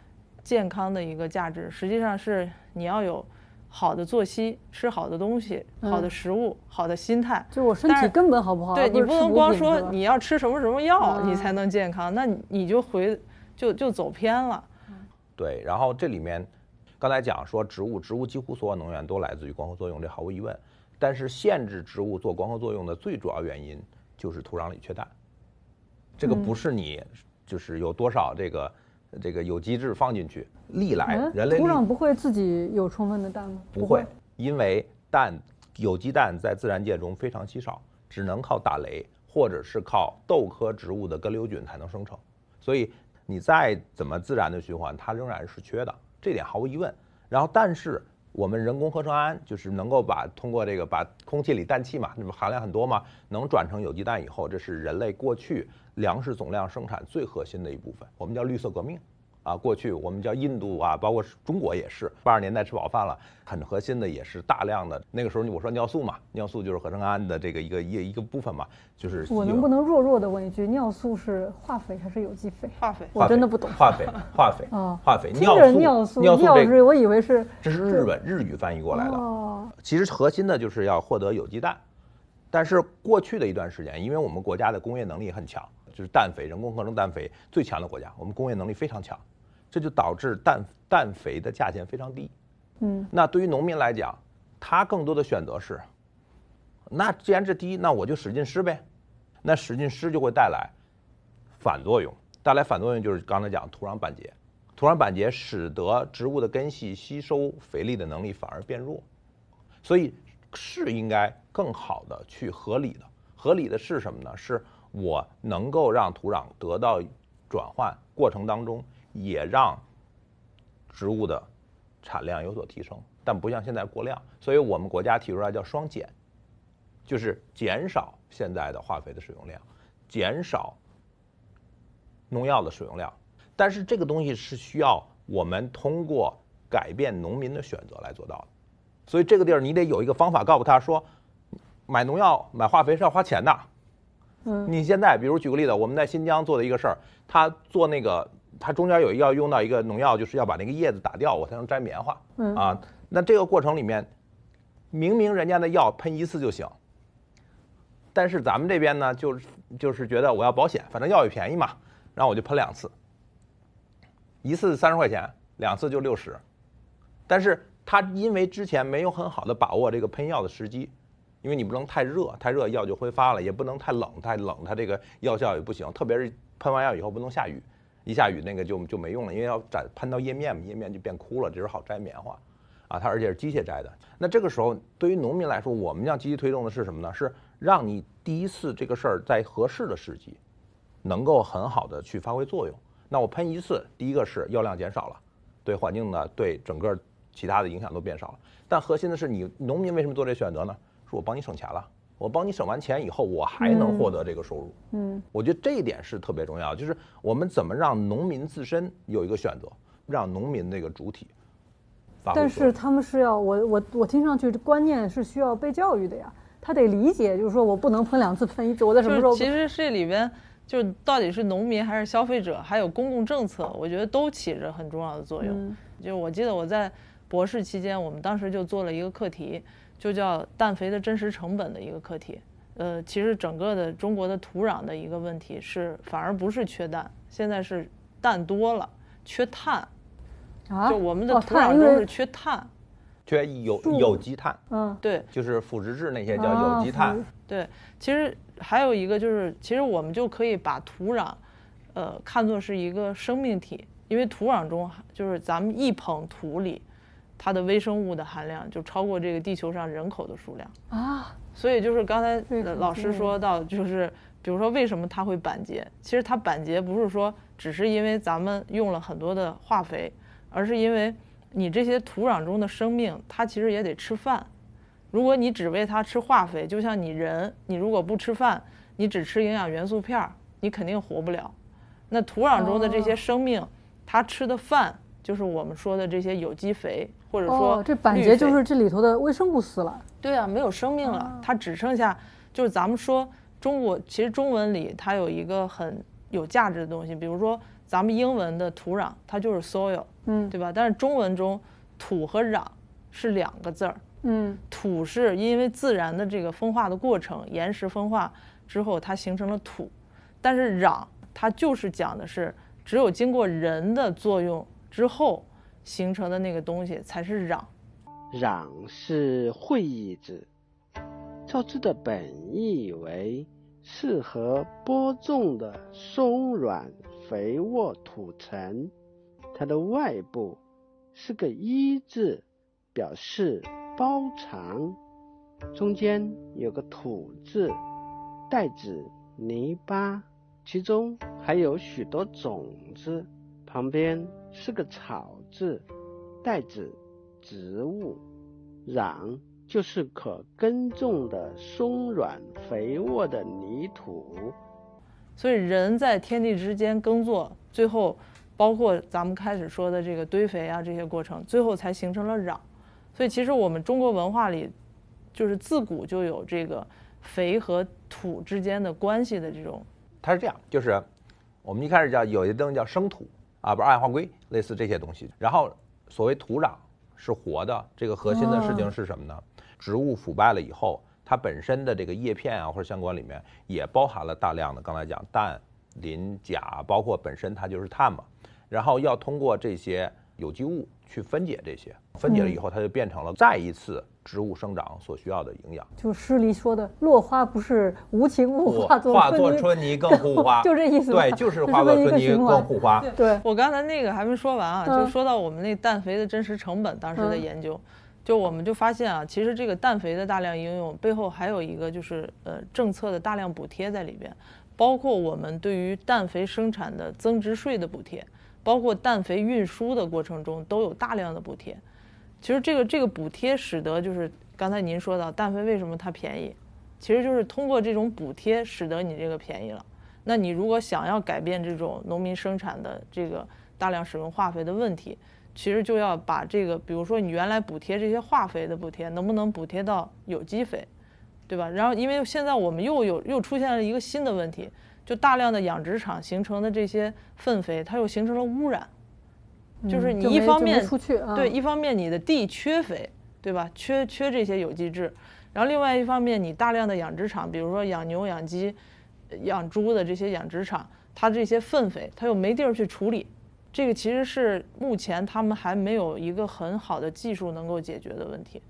Speaker 2: 健康的一个价值，实际上是你要有好的作息，吃好的东西，好的食物，好的心态。
Speaker 1: 就我身体根本好不好？
Speaker 2: 对，你不能光说你要吃什么药你才能健康，那你就走偏了。
Speaker 4: 对，然后这里面刚才讲说植物几乎所有能源都来自于光合作用，这毫无疑问。但是限制植物做光合作用的最主要原因就是土壤里缺氮。这个不是你就是有多少这个有机质放进去，历来人类
Speaker 1: 土壤不会自己有充分的氮吗？
Speaker 4: 不会，因为有机氮在自然界中非常稀少，只能靠打雷或者是靠豆科植物的根瘤菌才能生成，所以你再怎么自然的循环，它仍然是缺的，这点毫无疑问。然后，但是我们人工合成氨就是能够通过这个把空气里氮气嘛，那么含量很多嘛，能转成有机氮以后，这是人类过去粮食总量生产最核心的一部分，我们叫绿色革命啊。过去我们叫印度啊，包括中国也是，80年代吃饱饭了，很核心的也是大量的那个时候我说尿素嘛，尿素就是合成氨的这个一个部分嘛，就是
Speaker 1: 我能不能弱的问一句，尿素是化肥还是有机肥？
Speaker 2: 化肥，
Speaker 1: 我真的不懂。
Speaker 4: 化肥
Speaker 1: 啊，
Speaker 4: 化肥，
Speaker 1: 尿素，我以为是
Speaker 4: 这是日语翻译过来的。
Speaker 1: 哦，
Speaker 4: 其实核心的就是要获得有机氮。但是过去的一段时间，因为我们国家的工业能力很强，就是氮肥，人工合成氮肥最强的国家，我们工业能力非常强，这就导致氮肥的价钱非常低。那对于农民来讲，他更多的选择是，那既然这低，那我就使劲施呗。那使劲施就会带来反作用，就是刚才讲土壤板结，土壤板结使得植物的根系吸收肥力的能力反而变弱，所以是应该更好的去合理的是什么呢？是我能够让土壤得到转换过程当中，也让植物的产量有所提升，但不像现在过量，所以我们国家提出来叫双减，就是减少现在的化肥的使用量，减少农药的使用量。但是这个东西是需要我们通过改变农民的选择来做到的。所以这个地儿你得有一个方法告诉他说，买农药买化肥是要花钱的。你现在比如举个例子，我们在新疆做的一个事儿，他做那个，他中间要用到一个农药，就是要把那个叶子打掉，我才能摘棉花。那这个过程里面，明明人家的药喷一次就行，但是咱们这边呢，就是觉得我要保险，反正药也便宜嘛，然后我就喷2次，一次30块钱，2次就60。但是他因为之前没有很好的把握这个喷药的时机，因为你不能太热药就挥发了，也不能太冷它这个药效也不行，特别是喷完药以后不能下雨，一下雨那个就没用了，因为要喷到叶面嘛，叶面就变枯了，这时候好摘棉花。它而且是机械摘的。那这个时候对于农民来说，我们要积极推动的是什么呢？是让你第一次这个事儿在合适的时机能够很好的去发挥作用。那我喷一次，第一个是药量减少了，对环境呢，对整个其他的影响都变少了。但核心的是你农民为什么做这选择呢？是我帮你省钱了，我帮你省完钱以后，我还能获得这个收入。我觉得这一点是特别重要，就是我们怎么让农民自身有一个选择，让农民那个主体。
Speaker 1: 但是他们是要我听上去观念是需要被教育的呀，他得理解，就是说我不能喷2次喷1次，我在什么时候？
Speaker 2: 其实这里边就到底是农民还是消费者，还有公共政策，我觉得都起着很重要的作用。就我记得我在博士期间，我们当时就做了一个课题，就叫氮肥的真实成本的一个课题。其实整个的中国的土壤的一个问题是，反而不是缺氮，现在是氮多了，缺碳。就我们的土壤中是缺碳，
Speaker 4: 缺有机碳。
Speaker 2: 对，
Speaker 4: 就是腐殖质那些叫有机碳。
Speaker 2: 对，其实还有一个就是，其实我们就可以把土壤，看作是一个生命体，因为土壤中就是咱们一捧土里，它的微生物的含量就超过这个地球上人口的数量啊。所以就是刚才老师说到，就是比如说为什么它会板结，其实它板结不是说只是因为咱们用了很多的化肥。而是因为你这些土壤中的生命，它其实也得吃饭。如果你只喂它吃化肥，就像你如果不吃饭，你只吃营养元素片，你肯定活不了。那土壤中的这些生命，它吃的饭就是我们说的这些有机肥，或者说
Speaker 1: 这板结就是这里头的微生物死了。
Speaker 2: 对啊，没有生命了，它只剩下就是咱们说其实中文里它有一个很有价值的东西，比如说咱们英文的土壤它就是 soil。对吧？但是中文中土和壤是2个字儿。土是因为自然的这个风化的过程，岩石风化之后它形成了土，但是壤它就是讲的是只有经过人的作用之后形成的那个东西才是壤。
Speaker 5: 壤是会意字，造字的本意为适合播种的松软肥沃土层。它的外部是个一字，表示包藏，中间有个土字，代指泥巴，其中还有许多种子，旁边是个草字，代指植物。壤就是可耕种的松软肥沃的泥土。
Speaker 2: 所以人在天地之间耕作，最后包括咱们开始说的这个堆肥啊，这些过程，最后才形成了壤。所以其实我们中国文化里，就是自古就有这个肥和土之间的关系的这种。
Speaker 4: 它是这样，就是我们一开始有一东西叫生土啊，不是二氧化硅，类似这些东西。然后所谓土壤是活的，这个核心的事情是什么呢？植物腐败了以后，它本身的这个叶片啊或者相关里面也包含了大量的刚才讲氮、磷、钾，包括本身它就是碳嘛，然后要通过这些有机物去分解这些，分解了以后，它就变成了再一次植物生长所需要的营养。
Speaker 1: 就诗里说的“落花不是无情物，化作
Speaker 4: 春泥更护花”，
Speaker 1: 就这意思。
Speaker 4: 对，就是化作春泥更护花。
Speaker 1: 对，
Speaker 2: 我刚才那个还没说完啊，就说到我们那氮肥的真实成本，当时的研究，就我们就发现啊，其实这个氮肥的大量应用背后还有一个就是政策的大量补贴在里边，包括我们对于氮肥生产的增值税的补贴。包括氮肥运输的过程中都有大量的补贴，其实这个补贴使得就是刚才您说到氮肥为什么它便宜，其实就是通过这种补贴使得你这个便宜了。那你如果想要改变这种农民生产的这个大量使用化肥的问题，其实就要把这个，比如说你原来补贴这些化肥的补贴，能不能补贴到有机肥，对吧？然后因为现在我们又出现了一个新的问题。就大量的养殖场形成的这些粪肥，它又形成了污染，就是你一方面对，一方面你的地缺肥，对吧？缺这些有机质，然后另外一方面你大量的养殖场，比如说养牛、养鸡、养猪的这些养殖场，它这些粪肥它又没地儿去处理，这个其实是目前他们还没有一个很好的技术能够解决的问题。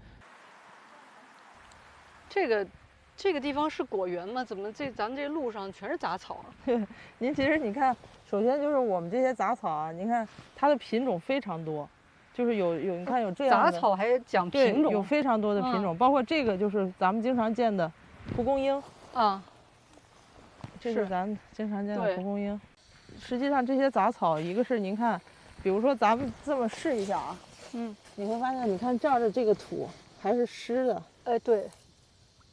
Speaker 1: 这个地方是果园吗？怎么咱们这路上全是杂草啊？
Speaker 2: 您其实你看，首先就是我们这些杂草啊，您看它的品种非常多，就是有你看有这样的
Speaker 1: 杂草还讲品种，
Speaker 2: 有非常多的品种，包括这个就是咱们经常见的蒲公英
Speaker 1: 啊，
Speaker 2: 这是咱经常见的蒲公英。实际上这些杂草，一个是您看，比如说咱们这么试一下啊，你会发现，你看这儿的这个土还是湿的，
Speaker 1: 哎，对。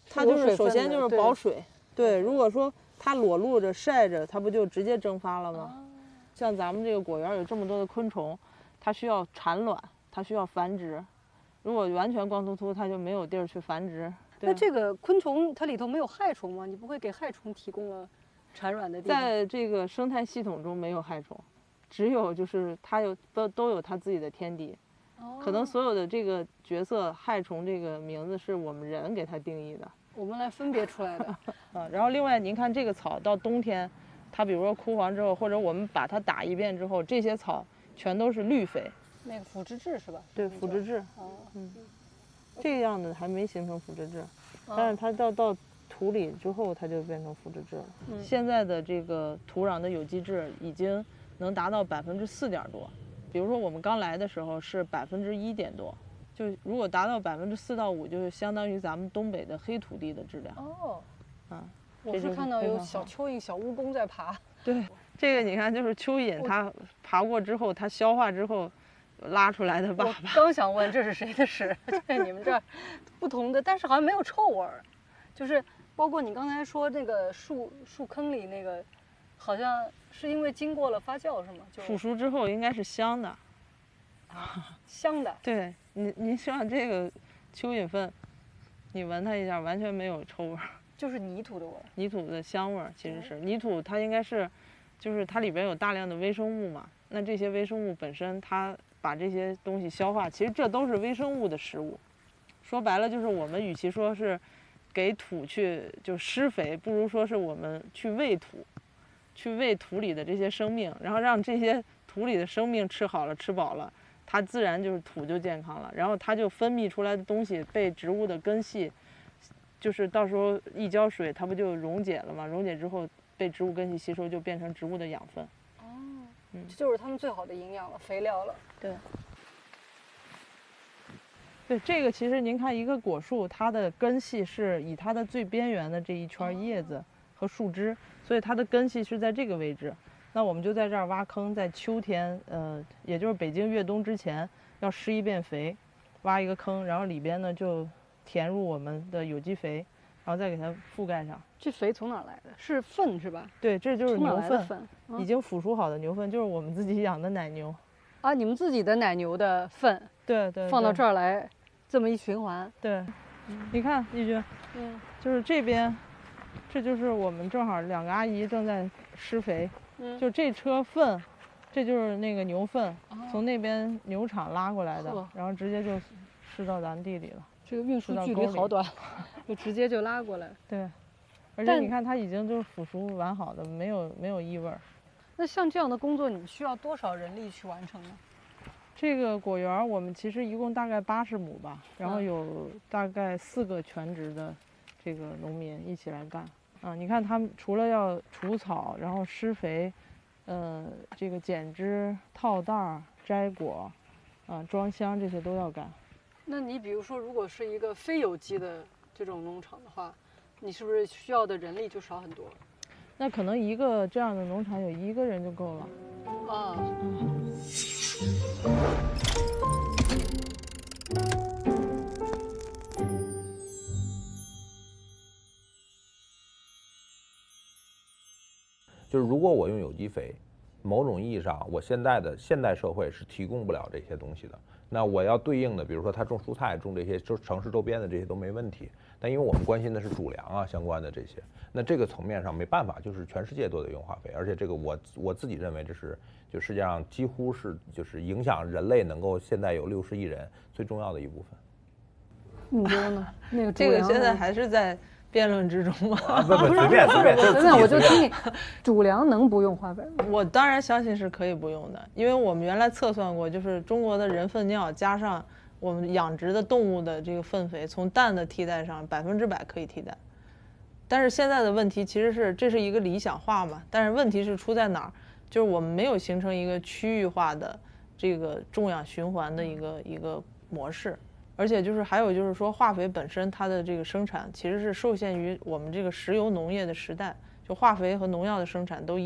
Speaker 2: 它就是首先就是保水，对。如果说它裸露着晒着，它不就直接蒸发了吗？像咱们这个果园有这么多的昆虫，它需要产卵，它需要繁殖。如果完全光秃秃，它就没有地儿去繁殖。
Speaker 1: 那这个昆虫它里头没有害虫吗？你不会给害虫提供了产卵的地方？
Speaker 2: 在这个生态系统中没有害虫，只有就是它都有它自己的天敌。可能所有的这个角色害虫这个名字是我们人给它定义的，
Speaker 1: 我们来分别出来的
Speaker 2: 啊。然后另外您看这个草到冬天，它比如说枯黄之后，或者我们把它打一遍之后，这些草全都是绿肥，
Speaker 1: 那个腐殖质是吧？
Speaker 2: 对，腐殖质。这样的还没形成腐殖质，但是它到土里之后，它就变成腐殖质了。现在的这个土壤的有机质已经能达到4%多。比如说我们刚来的时候是1%多，就如果达到4%到5%，就是相当于咱们东北的黑土地的质量。
Speaker 1: 我是看到有小蚯蚓、小蜈蚣在爬。
Speaker 2: 对，这个你看就是蚯蚓，它爬过之后，它消化之后拉出来的粑粑。
Speaker 1: 我刚想问这是谁的屎？在你们这儿不同的，但是好像没有臭味儿，就是包括你刚才说那个树坑里那个。好像是因为经过了发酵是吗？就
Speaker 2: 腐熟之后应该是香的，
Speaker 1: 香的。
Speaker 2: 对，您像这个蚯蚓粪，你闻它一下完全没有臭味儿，
Speaker 1: 就是泥土的味儿。
Speaker 2: 泥土的香味儿其实是泥土，它应该是，就是它里边有大量的微生物嘛。那这些微生物本身它把这些东西消化，其实这都是微生物的食物。说白了就是我们与其说是给土去就施肥，不如说是我们去喂土。去喂土里的这些生命，然后让这些土里的生命吃好了吃饱了，它自然就是土就健康了，然后它就分泌出来的东西被植物的根系，就是到时候一浇水它不就溶解了吗？溶解之后被植物根系吸收，就变成植物的养分。
Speaker 1: 这就是它们最好的营养了，肥料了。
Speaker 2: 对，这个其实您看一个果树，它的根系是以它的最边缘的这一圈叶子和树枝。所以它的根系是在这个位置，那我们就在这儿挖坑，在秋天，也就是北京越冬之前要施一遍肥，挖一个坑，然后里边呢就填入我们的有机肥，然后再给它覆盖上。
Speaker 1: 这肥从哪来的？是粪是吧？
Speaker 2: 对，这就是牛粪，
Speaker 1: 已
Speaker 2: 经腐熟好的牛粪，就是我们自己养的奶牛。
Speaker 1: 啊，你们自己的奶牛的粪？
Speaker 2: 对，
Speaker 1: 放到这儿来，这么一循环。
Speaker 2: 对，你看丽君，就是这边。这就是我们正好2个阿姨正在施肥，就这车粪，这就是那个牛粪，从那边牛场拉过来的，然后直接就施到咱地里了。
Speaker 1: 这个运输距离好短，就直接就拉过来。
Speaker 2: 对，而且你看它已经就是腐熟完好的，没有异味儿。
Speaker 1: 那像这样的工作，你需要多少人力去完成呢？
Speaker 2: 这个果园我们其实一共大概80亩吧，然后有大概4个全职的这个农民一起来干。你看他们除了要除草，然后施肥，这个剪枝、套袋儿、摘果，装箱这些都要干。
Speaker 1: 那你比如说，如果是一个非有机的这种农场的话，你是不是需要的人力就少很多？
Speaker 2: 那可能一个这样的农场有1个人就够了。
Speaker 4: 就是如果我用有机肥，某种意义上，我现代社会是提供不了这些东西的。那我要对应的，比如说他种蔬菜、种这些城市周边的这些都没问题。但因为我们关心的是主粮啊相关的这些，那这个层面上没办法，就是全世界都得用化肥，而且这个我自己认为这是就世界上几乎是就是影响人类能够现在有60亿人最重要的一部分。
Speaker 1: 你觉得呢？那个
Speaker 2: 这个现在还是在辩论之中吗？
Speaker 4: 不随便，
Speaker 1: 我就听你，主粮能不用化肥吗？
Speaker 2: 我当然相信是可以不用的，因为我们原来测算过，就是中国的人粪尿加上我们养殖的动物的这个粪肥，从氮的替代上100%可以替代。但是现在的问题其实是这是一个理想化嘛，但是问题是出在哪儿？就是我们没有形成一个区域化的这个种养循环的一个模式。而且就是还有就是说，化肥本身它的这个生产其实是受限于我们这个石油农业的时代，就化肥和农药的生产都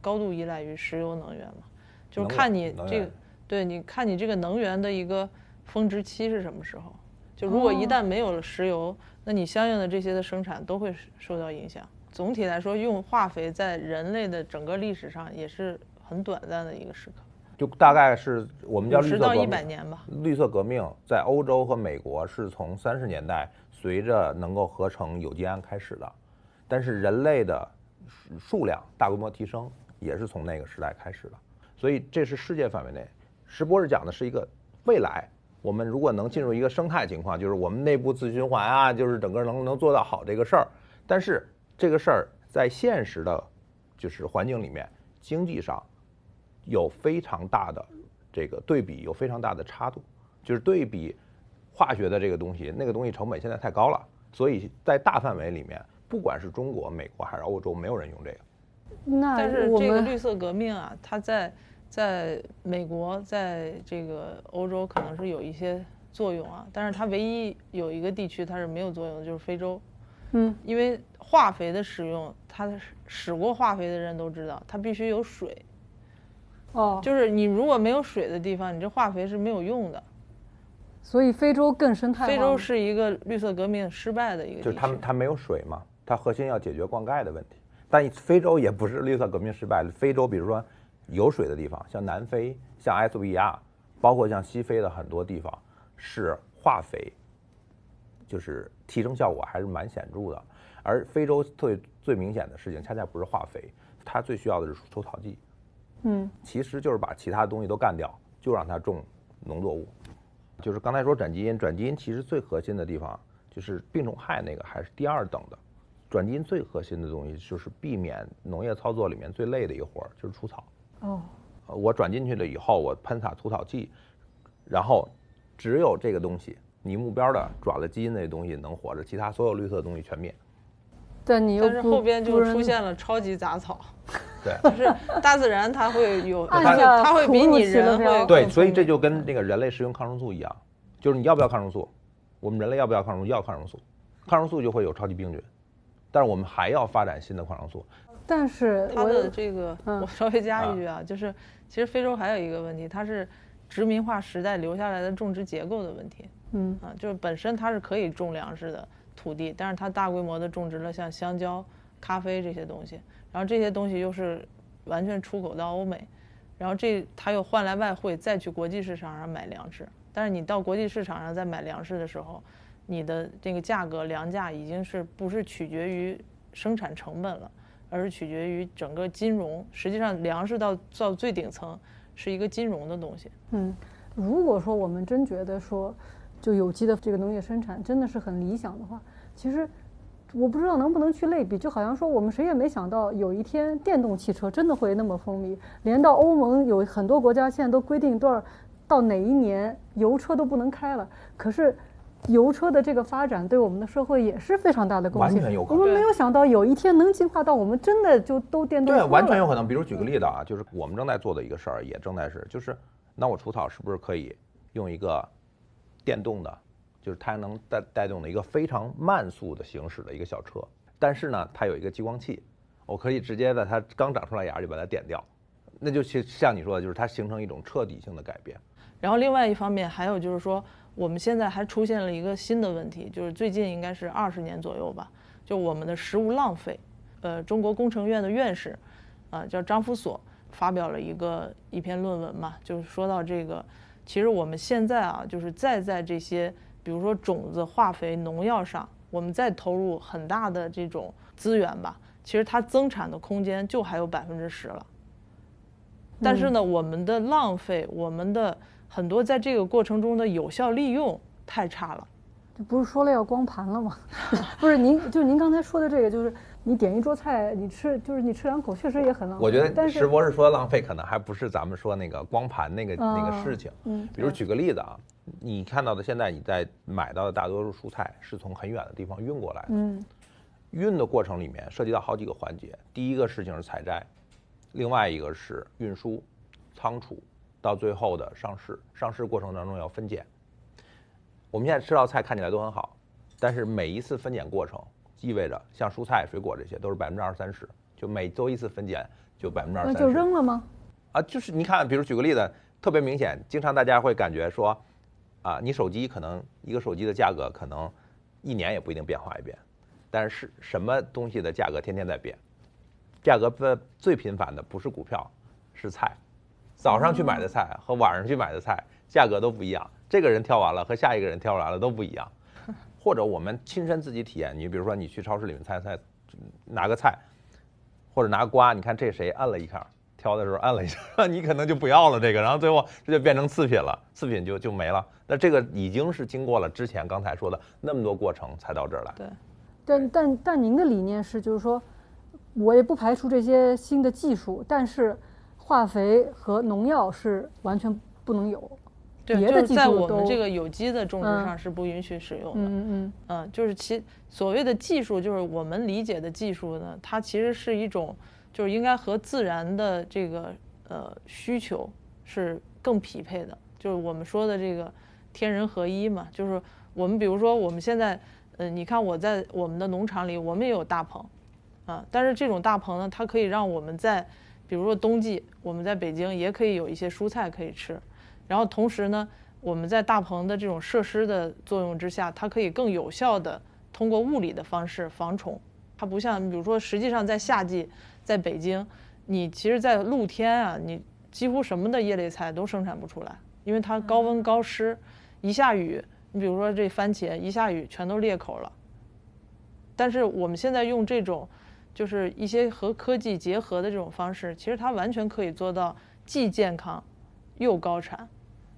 Speaker 2: 高度依赖于石油能源嘛，就是看你这个，对，你看你这个能源的一个峰值期是什么时候。就如果一旦没有了石油，那你相应的这些的生产都会受到影响。总体来说，用化肥在人类的整个历史上也是很短暂的一个时刻。
Speaker 4: 就大概是我们叫绿色革命
Speaker 2: ，50到100年吧。
Speaker 4: 绿色革命在欧洲和美国是从30年代随着能够合成有机胺开始的，但是人类的数量大规模提升也是从那个时代开始的，所以这是世界范围内。石博士讲的是一个未来，我们如果能进入一个生态情况，就是我们内部自循环啊，就是整个能做到好这个事儿。但是这个事儿在现实的，就是环境里面，经济上有非常大的这个对比，有非常大的差度，就是对比化学的这个东西，那个东西成本现在太高了，所以在大范围里面，不管是中国、美国还是欧洲，没有人用这个。
Speaker 2: 但是这个绿色革命啊，它在美国，在这个欧洲可能是有一些作用啊，但是它唯一有一个地区它是没有作用的，就是非洲。因为化肥的使用，它使过化肥的人都知道，它必须有水。就是你如果没有水的地方，你这化肥是没有用的。
Speaker 1: 所以非洲更生态化。
Speaker 2: 非洲是一个绿色革命失败的一个地区。
Speaker 4: 就是它没有水嘛，它核心要解决灌溉的问题。但非洲也不是绿色革命失败的，非洲比如说有水的地方，像南非、像埃塞俄比亚，包括像西非的很多地方，是化肥，就是提升效果还是蛮显著的。而非洲最明显的事情，恰恰不是化肥，它最需要的是除草剂。其实就是把其他东西都干掉，就让它种农作物。就是刚才说转基因其实最核心的地方就是病虫害那个还是第2等的。转基因最核心的东西就是避免农业操作里面最累的一活儿，就是除草。我转进去了以后，我喷洒除草剂，然后只有这个东西，你目标的转了基因的东西能活着，其他所有绿色的东西全灭。
Speaker 2: 但是后边就出现了超级杂草。
Speaker 4: 对，
Speaker 2: 就是大自然它会有，它会比你人会
Speaker 4: 对，所以这就跟那个人类使用抗生素一样，就是你要不要抗生素，我们人类要不要抗生素？要抗生素，抗生素就会有超级病菌，但是我们还要发展新的抗生素。
Speaker 1: 但是
Speaker 2: 它的这个，我稍微加一句啊，就是其实非洲还有一个问题，它是殖民化时代留下来的种植结构的问题。就是本身它是可以种粮食的土地，但是它大规模的种植了像香蕉、咖啡这些东西。然后这些东西又是完全出口到欧美，然后它又换来外汇，再去国际市场上买粮食。但是你到国际市场上再买粮食的时候，你的这个价格粮价已经不是取决于生产成本了，而是取决于整个金融。实际上粮食到最顶层是一个金融的东西。
Speaker 1: 如果说我们真觉得说就有机的这个农业生产真的是很理想的话，其实我不知道能不能去类比，就好像说我们谁也没想到有一天电动汽车真的会那么风靡，连到欧盟有很多国家现在都规定到哪一年油车都不能开了。可是油车的这个发展对我们的社会也是非常大的贡献，
Speaker 4: 完全有可能。
Speaker 1: 我们没有想到有一天能进化到我们真的就都电动车了。
Speaker 4: 对，完全有可能。比如举个例子啊，就是我们正在做的一个事儿，也正在就是那我除草是不是可以用一个电动的，就是它能带动的一个非常慢速的行驶的一个小车，但是呢，它有一个激光器，我可以直接在它刚长出来芽就把它点掉，那就像你说的，就是它形成一种彻底性的改变。
Speaker 2: 然后另外一方面还有就是说，我们现在还出现了一个新的问题，就是最近应该是20年左右吧，就我们的食物浪费。中国工程院的院士，叫张福所，发表了一篇论文嘛，就是说到这个，其实我们现在啊，就是再在这些，比如说种子、化肥、农药上，我们再投入很大的这种资源吧，其实它增产的空间就还有10%了。但是呢，我们的浪费，我们的很多在这个过程中的有效利用太差了。
Speaker 1: 这不是说了要光盘了吗？不是您刚才说的这个，就是你点一桌菜，你吃2口，确实也很浪费。
Speaker 4: 我觉得石博士说的浪费，可能还不是咱们说那个光盘那个事情。比如举个例子啊，你看到的现在你在买到的大多数蔬菜是从很远的地方运过来的。运的过程里面涉及到好几个环节，第一个事情是采摘，另外一个是运输、仓储，到最后的上市。上市过程当中要分拣。我们现在吃到菜看起来都很好，但是每一次分拣过程意味着像蔬菜、水果这些都是20%-30%，就每做一次分拣就20%-30%。
Speaker 1: 那就扔了吗？
Speaker 4: 就是你看，比如举个例子，特别明显，经常大家会感觉说，你手机可能一个手机的价格可能1年也不一定变化一遍，但是什么东西的价格天天在变？价格最频繁的不是股票，是菜。早上去买的菜和晚上去买的菜价格都不一样，这个人挑完了和下一个人挑完了都不一样。或者我们亲身自己体验，你比如说你去超市里面菜拿个菜，或者拿个瓜，你看这谁按了一下，挑的时候按了一下，你可能就不要了这个，然后最后这就变成次品了，次品就没了。那这个已经是经过了之前刚才说的那么多过程才到这儿来。
Speaker 2: 对。
Speaker 1: 但您的理念是，就是说，我也不排除这些新的技术，但是化肥和农药是完全不能有。
Speaker 2: 对，就是在我们这个有机的种植上是不允许使用的。就是所谓的技术，就是我们理解的技术呢，它其实是一种，就是应该和自然的这个需求是更匹配的。就是我们说的这个天人合一嘛。就是我们比如说我们现在，你看我在我们的农场里，我们也有大棚，但是这种大棚呢，它可以让我们在，比如说冬季，我们在北京也可以有一些蔬菜可以吃。然后同时呢，我们在大棚的这种设施的作用之下，它可以更有效的通过物理的方式防虫。它不像比如说实际上在夏季在北京，你其实在露天啊，你几乎什么的叶类菜都生产不出来，因为它高温高湿，一下雨，你比如说这番茄一下雨全都裂口了。但是我们现在用这种就是一些和科技结合的这种方式，其实它完全可以做到既健康又高产，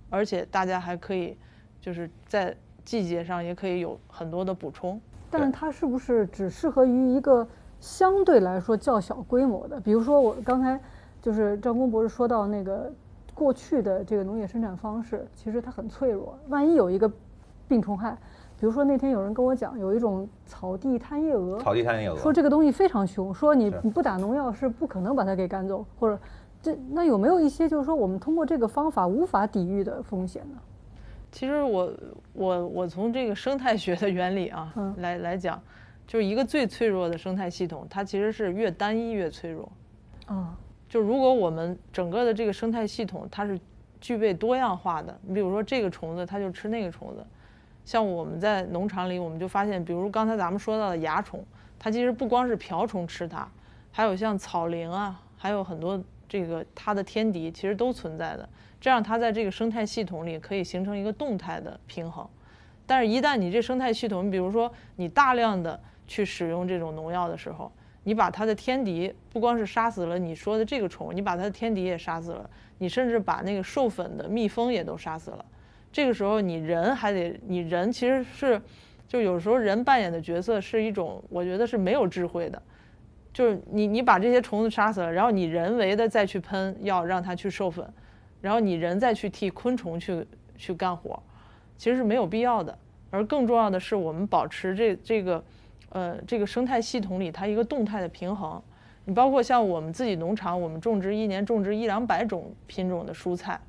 Speaker 2: 而且大家还可以就是在季节上也可以有很多的补充。
Speaker 1: 但是它是不是只适合于一个相对来说较小规模的？比如说我刚才就是张工博士说到那个过去的这个农业生产方式，其实它很脆弱，万一有一个病虫害，比如说那天有人跟我讲有一种草地贪叶蛾，说这个东西非常凶，说你不打农药是不可能把它给赶走，或者那有没有一些就是说我们通过这个方法无法抵御的风险呢？
Speaker 2: 其实我从这个生态学的原理啊来讲，就是一个最脆弱的生态系统，它其实是越单一越脆弱。就如果我们整个的这个生态系统它是具备多样化的，你比如说这个虫子它就吃那个虫子，像我们在农场里我们就发现，比如刚才咱们说到的蚜虫，它其实不光是瓢虫吃它，还有像草蛉啊，还有很多这个它的天敌其实都存在的，这样它在这个生态系统里可以形成一个动态的平衡。但是一旦你这生态系统，比如说你大量的去使用这种农药的时候，你把它的天敌不光是杀死了你说的这个虫，你把它的天敌也杀死了，你甚至把那个授粉的蜜蜂也都杀死了。这个时候你人其实是就有时候人扮演的角色是一种，我觉得是没有智慧的，就是你把这些虫子杀死了，然后你人为的再去喷药让它去授粉，然后你人再去替昆虫去干活，其实是没有必要的。而更重要的是，我们保持这个生态系统里它一个动态的平衡。你包括像我们自己农场，我们一年种植100-200种品种的蔬菜，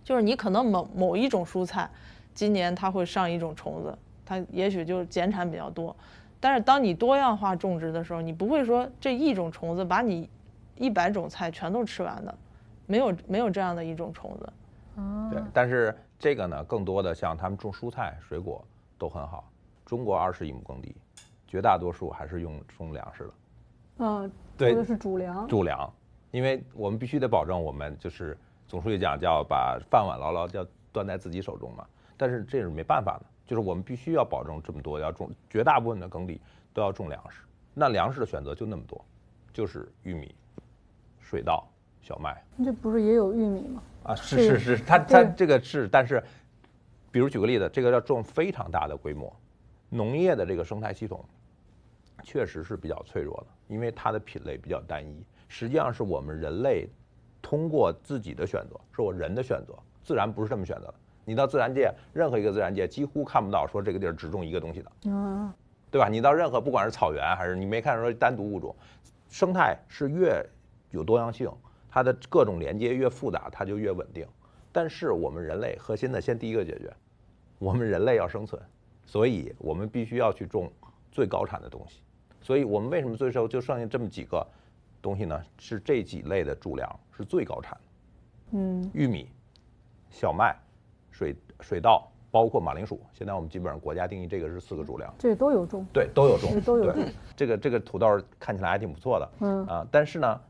Speaker 2: 就是你可能某一种蔬菜，今年它会上一种虫子，它也许就减产比较多。但是当你多样化种植的时候，你不会说这一种虫子把你100种菜全都吃完的，没有这样的一种虫子。
Speaker 4: 对，但是这个呢，更多的像他们种蔬菜、水果都很好。中国20亿亩耕地，绝大多数还是种粮食的。对，
Speaker 1: 说的是主粮。
Speaker 4: 主粮，因为我们必须得保证我们就是总书记讲叫把饭碗牢牢叫端在自己手中嘛。但是这是没办法的，就是我们必须要保证这么多，要种绝大部分的耕地都要种粮食。那粮食的选择就那么多，就是玉米、水稻、小麦。
Speaker 1: 这不是也有玉米吗？
Speaker 4: 啊，是，它这个是，但是，比如举个例子，这个要种非常大的规模，农业的这个生态系统确实是比较脆弱的，因为它的品类比较单一。实际上是我们人类通过自己的选择，是我人的选择，自然不是这么选择的。你到自然界，任何一个自然界几乎看不到说这个地儿只种一个东西的，对吧？你到任何不管是草原还是你没看说单独物种，生态是越有多样性，它的各种连接越复杂，它就越稳定。但是我们人类核心的先第一个解决，我们人类要生存，所以我们必须要去种最高产的东西。所以我们为什么最后就剩下这么几个东西呢？是这几类的主粮是最高产的，玉米、小麦、水稻，包括马铃薯。现在我们基本上国家定义这个是4个主粮，
Speaker 1: 这都有种，
Speaker 4: 对，都有种，
Speaker 1: 都有种。
Speaker 4: 这个土豆看起来还挺不错的，但是呢，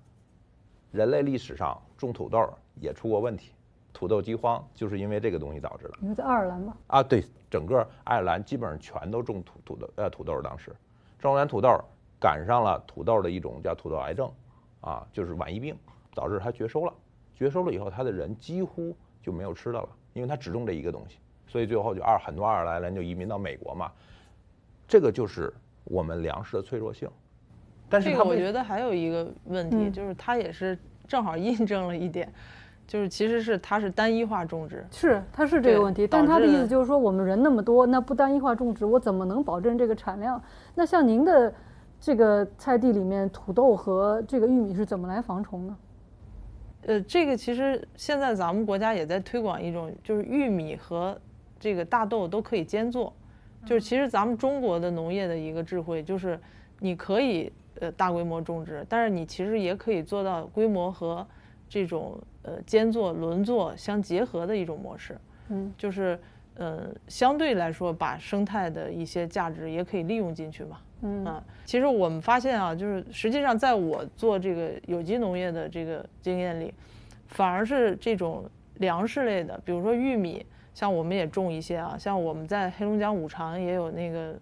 Speaker 4: 人类历史上种土豆也出过问题，土豆饥荒就是因为这个东西导致的。
Speaker 1: 你说在爱尔兰吧？
Speaker 4: 啊，对，整个爱尔兰基本上全都种土豆，当时种完土豆赶上了土豆的一种叫土豆癌症，就是晚疫病，导致它绝收了。绝收了以后，他的人几乎就没有吃的了，因为他只种这一个东西，所以最后就很多爱尔兰人就移民到美国嘛。这个就是我们粮食的脆弱性。但是
Speaker 2: 这个我觉得还有一个问题，就是它也是正好印证了一点，就是其实它是单一化种植，
Speaker 1: 它是这个问题。但他的意思就是说，我们人那么多，那不单一化种植，我怎么能保证这个产量？那像您的这个菜地里面，土豆和这个玉米是怎么来防虫呢？
Speaker 2: 这个其实现在咱们国家也在推广一种，就是玉米和这个大豆都可以兼做。就是其实咱们中国的农业的一个智慧，就是你可以大规模种植，但是你其实也可以做到规模和这种兼做轮作相结合的一种模式。就是相对来说把生态的一些价值也可以利用进去嘛。其实我们发现啊，就是实际上在我做这个有机农业的这个经验里，反而是这种粮食类的，比如说玉米，像我们也种一些啊，像我们在黑龙江五常也有那个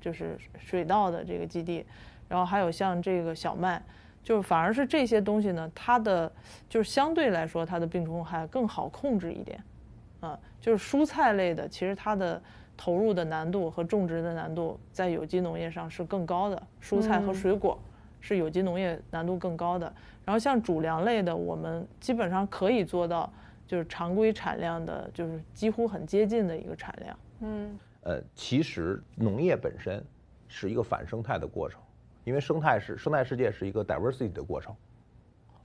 Speaker 2: 就是水稻的这个基地，然后还有像这个小麦，就是反而是这些东西呢，它的就是相对来说它的病虫害更好控制一点。就是蔬菜类的，其实它的投入的难度和种植的难度在有机农业上是更高的，蔬菜和水果是有机农业难度更高的。然后像主粮类的，我们基本上可以做到就是常规产量的，就是几乎很接近的一个产量。
Speaker 4: 其实农业本身是一个反生态的过程，因为生态世界是一个 diversity 的过程。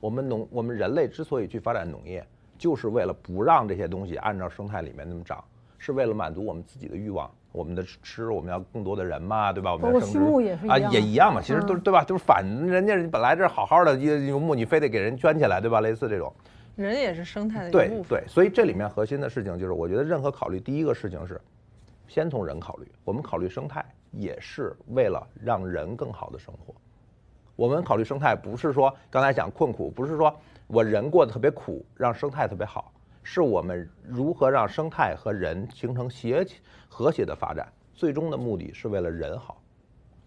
Speaker 4: 我们人类之所以去发展农业，就是为了不让这些东西按照生态里面那么长，是为了满足我们自己的欲望。我们的吃，我们要更多的人嘛，对吧？我们要生殖也一样嘛，其实都是对吧？就是反人家本来这好好的游牧，你非得给人圈起来，对吧？类似这种，
Speaker 2: 人也是生态的一部分。
Speaker 4: 对，所以这里面核心的事情就是，我觉得任何考虑，第一个事情是先从人考虑。我们考虑生态，也是为了让人更好的生活。我们考虑生态，不是说刚才讲困苦，不是说我人过得特别苦，让生态特别好，是我们如何让生态和人形成和谐的发展，最终的目的是为了人好，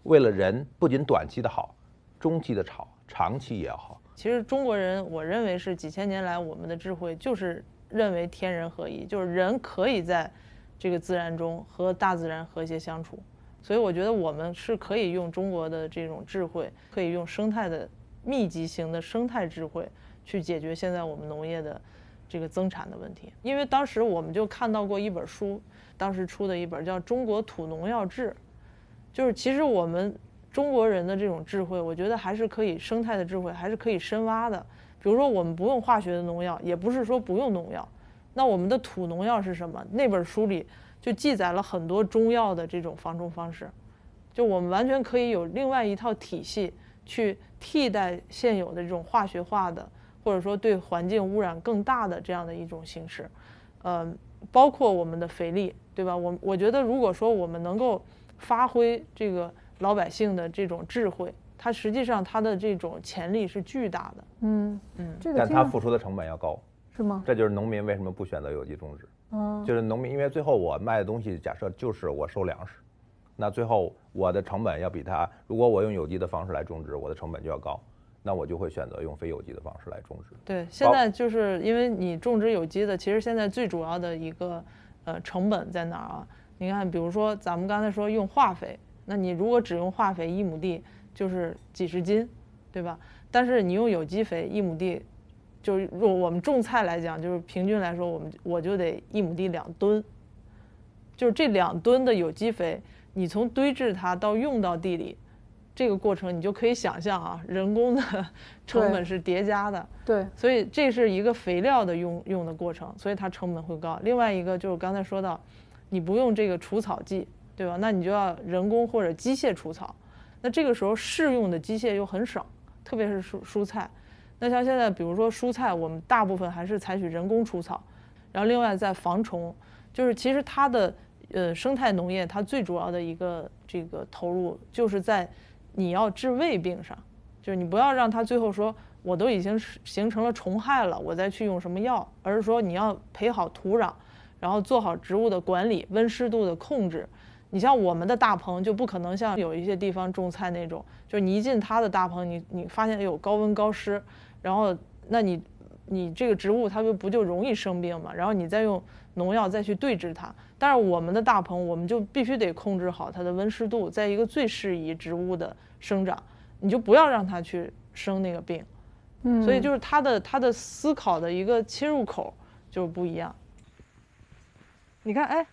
Speaker 4: 为了人不仅短期的好，中期的好，长期也要好。
Speaker 2: 其实中国人，我认为是几千年来我们的智慧就是认为天人合一，就是人可以在这个自然中和大自然和谐相处，所以我觉得我们是可以用中国的这种智慧，可以用生态的密集型的生态智慧去解决现在我们农业的这个增产的问题。因为当时我们就看到过一本书，当时出的一本叫《中国土农药志》，就是其实我们中国人的这种智慧，我觉得还是可以，生态的智慧还是可以深挖的。比如说我们不用化学的农药，也不是说不用农药，那我们的土农药是什么？那本书里就记载了很多中药的这种防种方式，就我们完全可以有另外一套体系去替代现有的这种化学化的，或者说对环境污染更大的这样的一种形式。包括我们的肥力，对吧？我觉得如果说我们能够发挥这个老百姓的这种智慧，它实际上它的这种潜力是巨大的。
Speaker 4: 但它付出的成本要高，
Speaker 1: 是吗？
Speaker 4: 这就是农民为什么不选择有机种植。就是农民，因为最后我卖的东西，假设就是我收粮食，那最后我的成本要比它，如果我用有机的方式来种植，我的成本就要高，那我就会选择用非有机的方式来种植。
Speaker 2: 对，现在就是因为你种植有机的，其实现在最主要的一个成本在哪儿啊？你看，比如说咱们刚才说用化肥，那你如果只用化肥1亩地就是几十斤，对吧？但是你用有机肥1亩地，就是我们种菜来讲，就是平均来说，我就得1亩地2吨，就是这2吨的有机肥，你从堆置它到用到地里，这个过程你就可以想象啊，人工的成本是叠加的。
Speaker 1: 对，
Speaker 2: 所以这是一个肥料的用的过程，所以它成本会高。另外一个就是刚才说到，你不用这个除草剂，对吧？那你就要人工或者机械除草，那这个时候适用的机械又很少，特别是蔬菜。那像现在比如说蔬菜，我们大部分还是采取人工除草，然后另外在防虫，就是其实它的生态农业它最主要的一个这个投入就是在你要治胃病上，就是你不要让它最后说我都已经形成了虫害了，我再去用什么药，而是说你要培好土壤，然后做好植物的管理、温湿度的控制。你像我们的大棚就不可能像有一些地方种菜那种，就是你一进它的大棚，你发现有高温高湿，然后那你这个植物它不就容易生病嘛？然后你再用农药再去对治它。但是我们的大棚，我们就必须得控制好它的温湿度，在一个最适宜植物的生长，你就不要让它去生那个病。所以就是它的思考的一个切入口就不一样。你看，哎，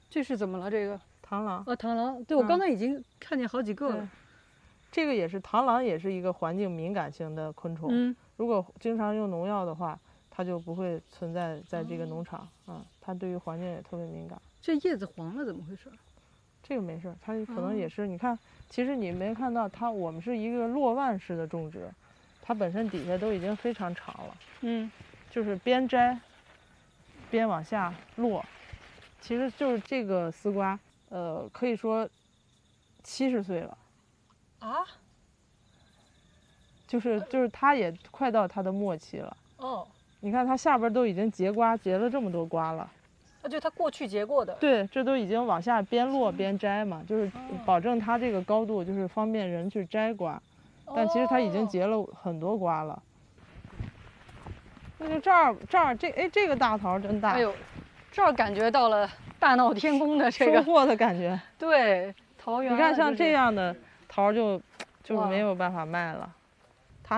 Speaker 1: 这是怎么了？这个
Speaker 2: 螳螂
Speaker 1: 啊，螳螂，对，我刚才已经看见好几个了。
Speaker 2: 这个也是螳螂，也是一个环境敏感性的昆虫。如果经常用农药的话，它就不会存在在这个农场。它对于环境也特别敏感。
Speaker 1: 这叶子黄了，怎么回事？
Speaker 2: 这个没事，它可能也是。你看，其实你没看到它，我们是一个落蔓式的种植，它本身底下都已经非常长了。就是边摘边往下落。其实就是这个丝瓜，可以说70岁了。
Speaker 1: 啊？
Speaker 2: 就是它也快到它的末期了。你看它下边都已经结瓜，结了这么多瓜了。
Speaker 1: 就它过去结过的。
Speaker 2: 对，这都已经往下边落边摘嘛，就是保证它这个高度，就是方便人去摘瓜。但其实它已经结了很多瓜了。那就这儿这个大桃真大。
Speaker 1: 哎呦，这儿感觉到了大闹天宫的这个
Speaker 2: 收获的感觉。
Speaker 1: 对，桃园。
Speaker 2: 你看像这样的桃就没有办法卖了。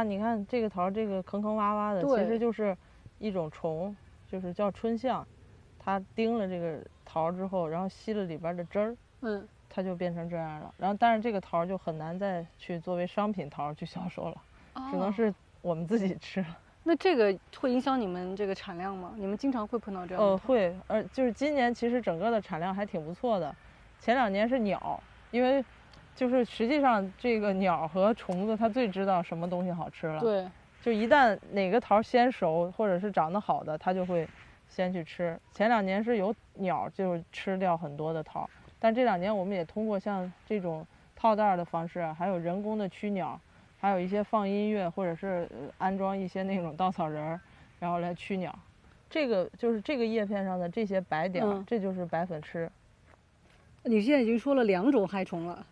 Speaker 2: 你看这个桃，这个坑坑洼洼的，其实就是一种虫，就是叫春象。它叮了这个桃之后，然后吸了里边的汁儿，它就变成这样了。然后但是这个桃就很难再去作为商品桃去销售了，只能是我们自己吃。
Speaker 1: 那这个会影响你们这个产量吗？你们经常会碰到这样的？
Speaker 2: 会，就是今年其实整个的产量还挺不错的。前2年是鸟，因为就是实际上这个鸟和虫子它最知道什么东西好吃了。
Speaker 1: 对，
Speaker 2: 就一旦哪个桃先熟或者是长得好的，它就会先去吃。前2年是有鸟就吃掉很多的桃，但这2年我们也通过像这种套袋的方式，还有人工的驱鸟，还有一些放音乐或者是安装一些那种稻草人，然后来驱鸟。这个就是这个叶片上的这些白点，这就是白粉螭。
Speaker 1: 你现在已经说了2种害虫了。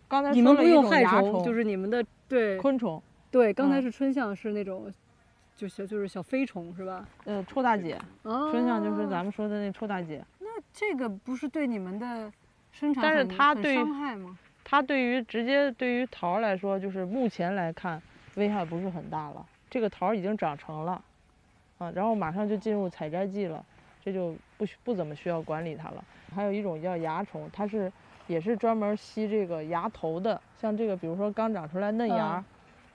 Speaker 2: 刚才
Speaker 1: 你们不用害
Speaker 2: 虫，
Speaker 1: 就是你们的对
Speaker 2: 昆虫。
Speaker 1: 对，刚才是春象，是那种就是小飞虫是吧？
Speaker 2: 臭大姐。春象就是咱们说的那臭大姐。
Speaker 1: 那这个不是对你们的
Speaker 2: 但是它对
Speaker 1: 伤害吗？
Speaker 2: 它直接对于桃来说，就是目前来看危害不是很大了。这个桃已经长成了，然后马上就进入采摘季了，这就不怎么需要管理它了。还有一种叫蚜虫，它也是专门吸这个芽头的，像这个比如说刚长出来嫩芽，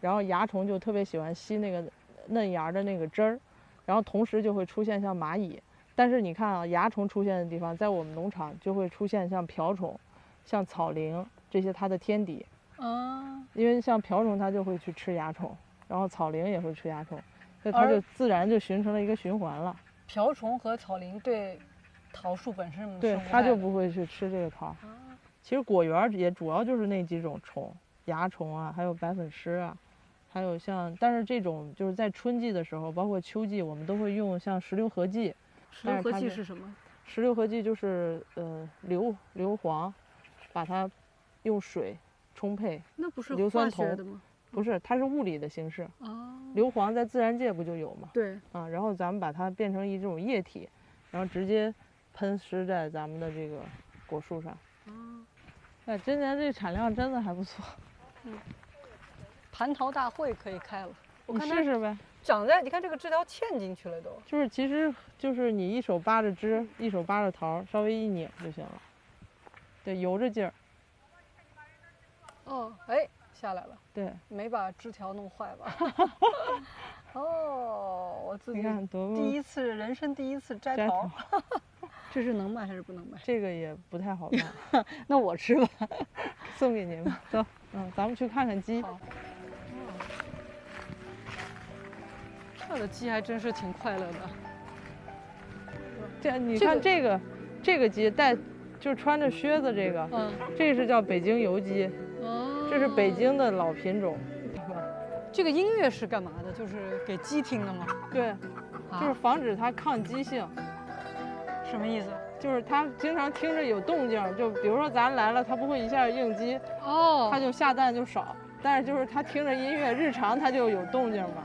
Speaker 2: 然后蚜虫就特别喜欢吸那个嫩芽的那个汁儿，然后同时就会出现像蚂蚁。但是你看啊，蚜虫出现的地方，在我们农场就会出现像瓢虫、像草蛉这些它的天敌因为像瓢虫它就会去吃蚜虫，然后草蛉也会吃蚜虫，所以它就自然就形成了一个循环了。
Speaker 1: 瓢虫和草蛉对桃树本身
Speaker 2: 对它就不会去吃这个桃。其实果园也主要就是那几种虫，蚜虫啊，还有白粉虱啊，还有但是这种就是在春季的时候，包括秋季，我们都会用像石榴合剂。
Speaker 1: 石榴合剂是什么？
Speaker 2: 石榴合剂就是硫磺，把它用水冲配。
Speaker 1: 那不是
Speaker 2: 硫酸铜
Speaker 1: 的吗？
Speaker 2: 不是，它是物理的形式。硫磺在自然界不就有吗？
Speaker 1: 对。
Speaker 2: 然后咱们把它变成一种液体，然后直接喷施在咱们的这个果树上。今年这产量真的还不错。
Speaker 1: 蟠桃大会可以开了，我看
Speaker 2: 试试呗。
Speaker 1: 长在，你看这个枝条嵌进去了都。
Speaker 2: 其实就是你一手扒着枝，一手扒着桃，稍微一拧就行了。对，由着劲儿。
Speaker 1: 哎，下来了。
Speaker 2: 对，
Speaker 1: 没把枝条弄坏吧？我自己人生第一次摘桃。这是能卖还是不能卖？
Speaker 2: 这个也不太好卖。
Speaker 1: 那我吃吧，
Speaker 2: 送给您吧。走，咱们去看看鸡。
Speaker 1: 这的鸡还真是挺快乐的。
Speaker 2: 你看这个鸡就是穿着靴子这个，这是叫北京油鸡，这是北京的老品种。
Speaker 1: 这个音乐是干嘛的？就是给鸡听的吗？
Speaker 2: 对，就是防止它抗鸡性。
Speaker 1: 什么意思？
Speaker 2: 就是它经常听着有动静，就比如说咱来了，它不会一下应激，它就下蛋就少。但是就是它听着音乐，日常它就有动静嘛。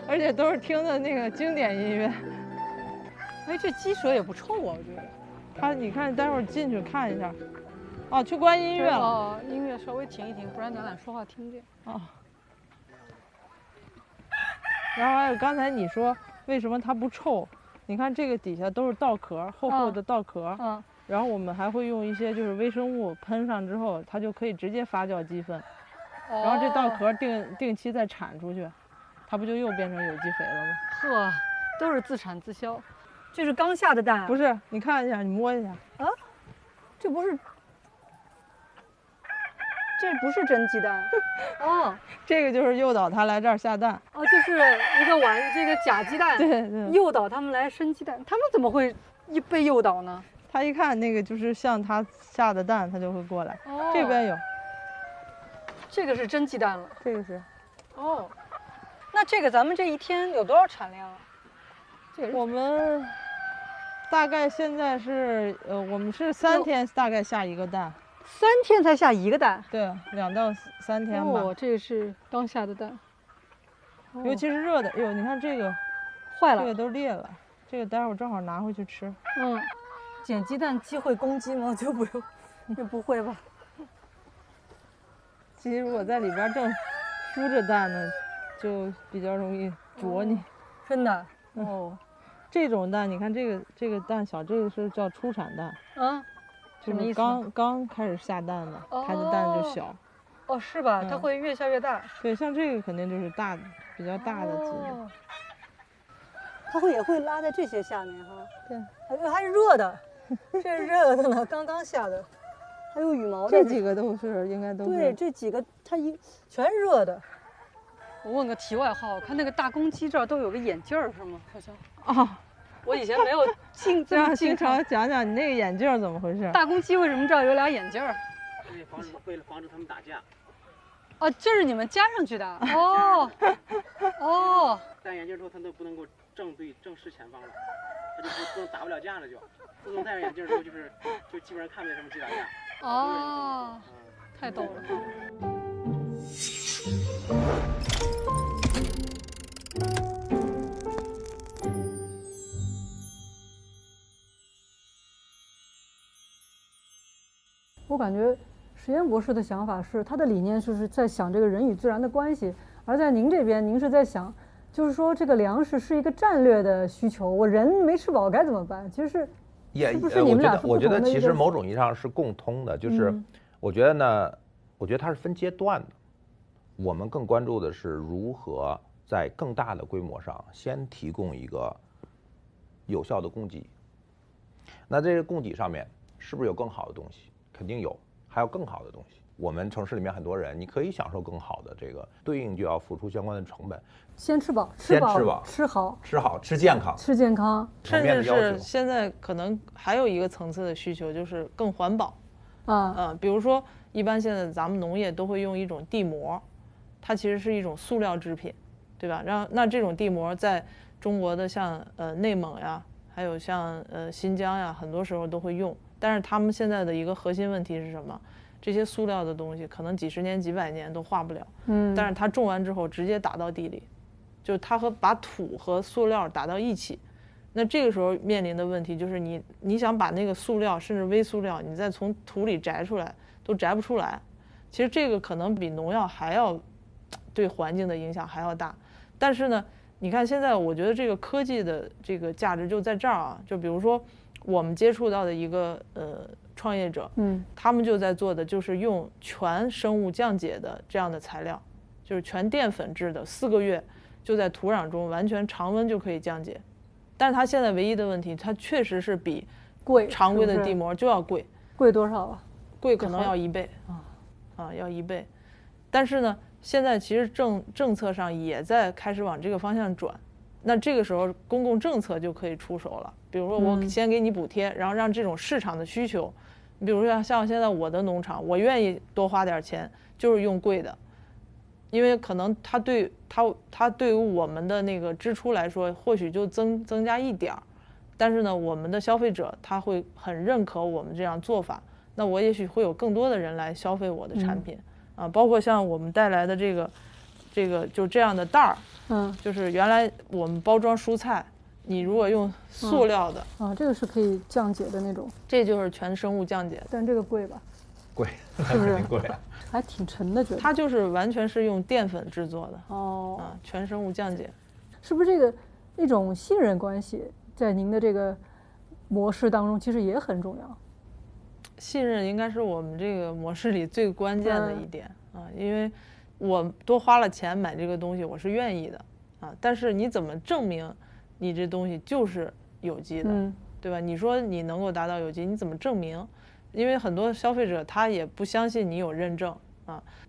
Speaker 2: 而且都是听的那个经典音乐。
Speaker 1: 哎，这鸡舍也不臭啊，我觉得。
Speaker 2: 你看，待会儿进去看一下。去关音乐了。
Speaker 1: 音乐稍微停一停，不然咱俩说话听不见。
Speaker 2: 然后还有刚才你说为什么它不臭？你看这个底下都是稻壳，厚厚的稻壳。然后我们还会用一些就是微生物喷上之后，它就可以直接发酵鸡粪。然后这稻壳定期再铲出去，它不就又变成有机肥了吗？
Speaker 1: 呵，都是自产自销。这是刚下的蛋？
Speaker 2: 不是，你看一下，你摸一下。
Speaker 1: 这不是真鸡蛋。
Speaker 2: 这个就是诱导它来这儿下蛋。
Speaker 1: 就是一个这个假鸡蛋。
Speaker 2: 对，
Speaker 1: 诱导它们来生鸡蛋。它们怎么会被诱导呢？
Speaker 2: 它一看那个就是像它下的蛋，它就会过来。这边有。
Speaker 1: 这个是真鸡蛋了，
Speaker 2: 这个是。
Speaker 1: 那这个咱们这一天有多少产量啊？
Speaker 2: 我们大概现在是我们是3天大概下一个蛋。
Speaker 1: 3天才下一个蛋？
Speaker 2: 对，2到3天吧。
Speaker 1: 这个是刚下的蛋，
Speaker 2: 尤其是热的。你看这个
Speaker 1: 坏了，
Speaker 2: 这个都裂了，这个待会儿正好拿回去吃。
Speaker 1: 捡鸡蛋鸡会攻击吗？就不用，也不会吧。
Speaker 2: 鸡如果在里边正孵着蛋呢，就比较容易啄你。
Speaker 1: 真的？
Speaker 2: 这种蛋，你看这个蛋小，这个是叫初产蛋。就是刚开始下蛋的，它的蛋就小。
Speaker 1: 是吧？它会越下越大。
Speaker 2: 对，像这个肯定就是比较大的鸡。
Speaker 1: 它也会拉在这些下面哈。
Speaker 2: 对，
Speaker 1: 还是热的，这是热的呢，刚刚下的，还有羽毛的。
Speaker 2: 这几个应该都是。
Speaker 1: 对，这几个它全是热的。我问个题外话，我看那个大公鸡这儿都有个眼镜是吗？好像。我以前没有
Speaker 2: 这样经常讲讲你那个眼镜怎么回事？
Speaker 1: 大公鸡为什么这儿有俩眼镜？
Speaker 6: 为了防止它们打架。
Speaker 1: 这是你们加上去的。
Speaker 6: 戴眼镜之后，它都不能够正视前方了，它就不能打不了架了就。自从戴上眼镜之后，就基本上看不见什么鸡打架。
Speaker 1: 太逗了。我感觉石岩博士的想法是，他的理念就是在想这个人与自然的关系，而在您这边，您是在想，就是说这个粮食是一个战略的需求，我人没吃饱该怎么办？其实是不是你们俩是不同的？
Speaker 4: 我觉得其实某种意义上是共通的，就是我觉得呢，我觉得它是分阶段的。我们更关注的是如何在更大的规模上先提供一个有效的供给。那这个供给上面是不是有更好的东西？肯定有，还有更好的东西。我们城市里面很多人，你可以享受更好的，这个对应就要付出相关的成本。
Speaker 1: 先吃饱，
Speaker 4: 先吃饱，
Speaker 1: 吃好，
Speaker 4: 吃健康，
Speaker 1: 吃健康，
Speaker 2: 甚至是现在可能还有一个层次的需求，就是更环保。比如说，一般现在咱们农业都会用一种地膜，它其实是一种塑料制品，对吧？那这种地膜在中国的像内蒙呀，还有像新疆呀，很多时候都会用。但是他们现在的一个核心问题是什么？这些塑料的东西可能几十年、几百年都化不了。但是它种完之后直接打到地里，就是它把土和塑料打到一起。那这个时候面临的问题就是你想把那个塑料甚至微塑料，你再从土里摘出来都摘不出来。其实这个可能比农药还要对环境的影响还要大。但是呢，你看现在我觉得这个科技的这个价值就在这儿啊，就比如说我们接触到的一个创业者，他们就在做的就是用全生物降解的这样的材料，就是全淀粉质的，4个月就在土壤中完全常温就可以降解。但是它现在唯一的问题，它确实是比常规的地膜就要贵。
Speaker 1: 贵多少啊？
Speaker 2: 贵可能要1倍要1倍。但是呢，现在其实政策上也在开始往这个方向转。那这个时候公共政策就可以出手了，比如说我先给你补贴，然后让这种市场的需求，比如说像现在我的农场，我愿意多花点钱，就是用贵的。因为可能它对于我们的那个支出来说，或许就增加一点儿，但是呢，我们的消费者他会很认可我们这样做法，那我也许会有更多的人来消费我的产品，包括像我们带来的这个就这样的袋儿，就是原来我们包装蔬菜，你如果用塑料的，
Speaker 1: 这个是可以降解的那种，
Speaker 2: 这就是全生物降解，
Speaker 1: 但这个贵吧？
Speaker 4: 贵，
Speaker 1: 是不是？
Speaker 4: 贵。
Speaker 1: 还挺沉的，觉得
Speaker 2: 它就是完全是用淀粉制作的全生物降解，
Speaker 1: 是不是这个一种信任关系在您的这个模式当中其实也很重要？
Speaker 2: 信任应该是我们这个模式里最关键的一点因为我多花了钱买这个东西，我是愿意的但是你怎么证明你这东西就是有机的，对吧？你说你能够达到有机，你怎么证明？因为很多消费者他也不相信你有认证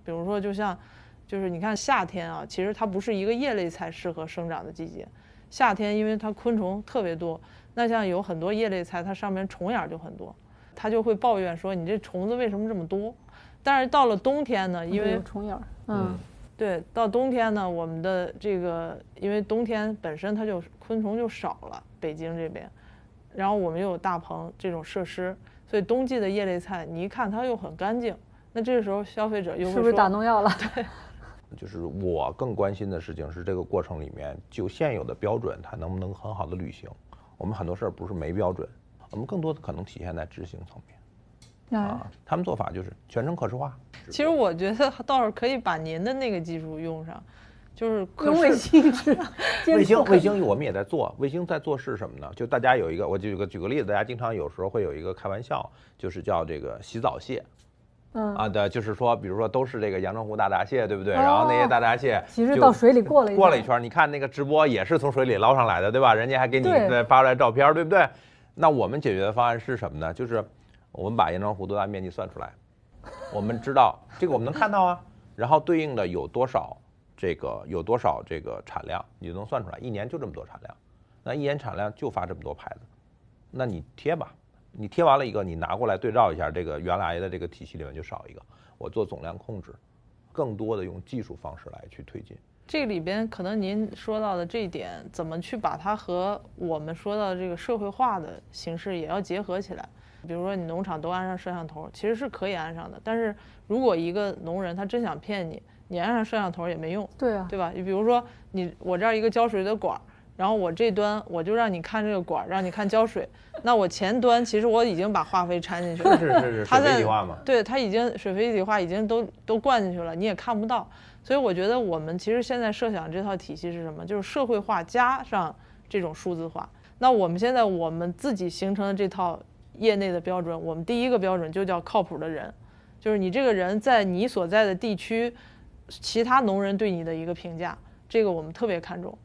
Speaker 2: 比如说就是你看夏天其实它不是一个叶类菜适合生长的季节。夏天因为它昆虫特别多，那像有很多叶类菜它上面虫眼就很多，他就会抱怨说你这虫子为什么这么多？但是到了冬天呢，因为
Speaker 1: 有虫眼
Speaker 2: 对，到冬天呢，我们的这个因为冬天本身它就昆虫就少了，北京这边，然后我们又有大棚这种设施。所以冬季的叶类菜，你一看它又很干净，那这个时候消费者又会说
Speaker 1: 是不是打农药了？
Speaker 2: 对，
Speaker 4: 就是我更关心的事情是这个过程里面，就现有的标准，它能不能很好的履行？我们很多事儿不是没标准，我们更多的可能体现在执行层面。他们做法就是全程可视化。
Speaker 2: 其实我觉得倒是可以把您的那个技术用上。就是
Speaker 1: 用卫星是
Speaker 4: 卫星我们也在做，卫星在做是什么呢？就大家有一个，我举个例子，大家经常有时候会有一个开玩笑，就是叫这个洗澡蟹，就是说，比如说都是这个阳澄湖大闸蟹，对不对？然后那些大闸蟹
Speaker 1: 其实到水里过了
Speaker 4: 一圈，你看那个直播也是从水里捞上来的，对吧？人家还给你发出来照片，对不对？那我们解决的方案是什么呢？就是我们把阳澄湖多大面积算出来，我们知道这个我们能看到然后对应的有多少这个产量，你就能算出来，一年就这么多产量，那一年产量就发这么多牌子，那你贴吧，你贴完了一个，你拿过来对照一下，这个原来的这个体系里面就少一个，我做总量控制，更多的用技术方式来去推进。
Speaker 2: 这里边可能您说到的这一点，怎么去把它和我们说到这个社会化的形式也要结合起来。比如说你农场都安上摄像头，其实是可以安上的，但是如果一个农人他真想骗你，你安上摄像头也没用，
Speaker 1: 对啊，
Speaker 2: 对吧？你比如说我这儿一个浇水的管，然后我这端我就让你看这个管，让你看浇水。那我前端其实我已经把化肥掺进去了，
Speaker 4: 是水肥一体化嘛？
Speaker 2: 对，它已经水肥一体化已经都灌进去了，你也看不到。所以我觉得我们其实现在设想这套体系是什么？就是社会化加上这种数字化。那我们现在我们自己形成的这套业内的标准，我们第一个标准就叫靠谱的人，就是你这个人在你所在的地区，其他农人对你的一个评价，这个我们特别看重。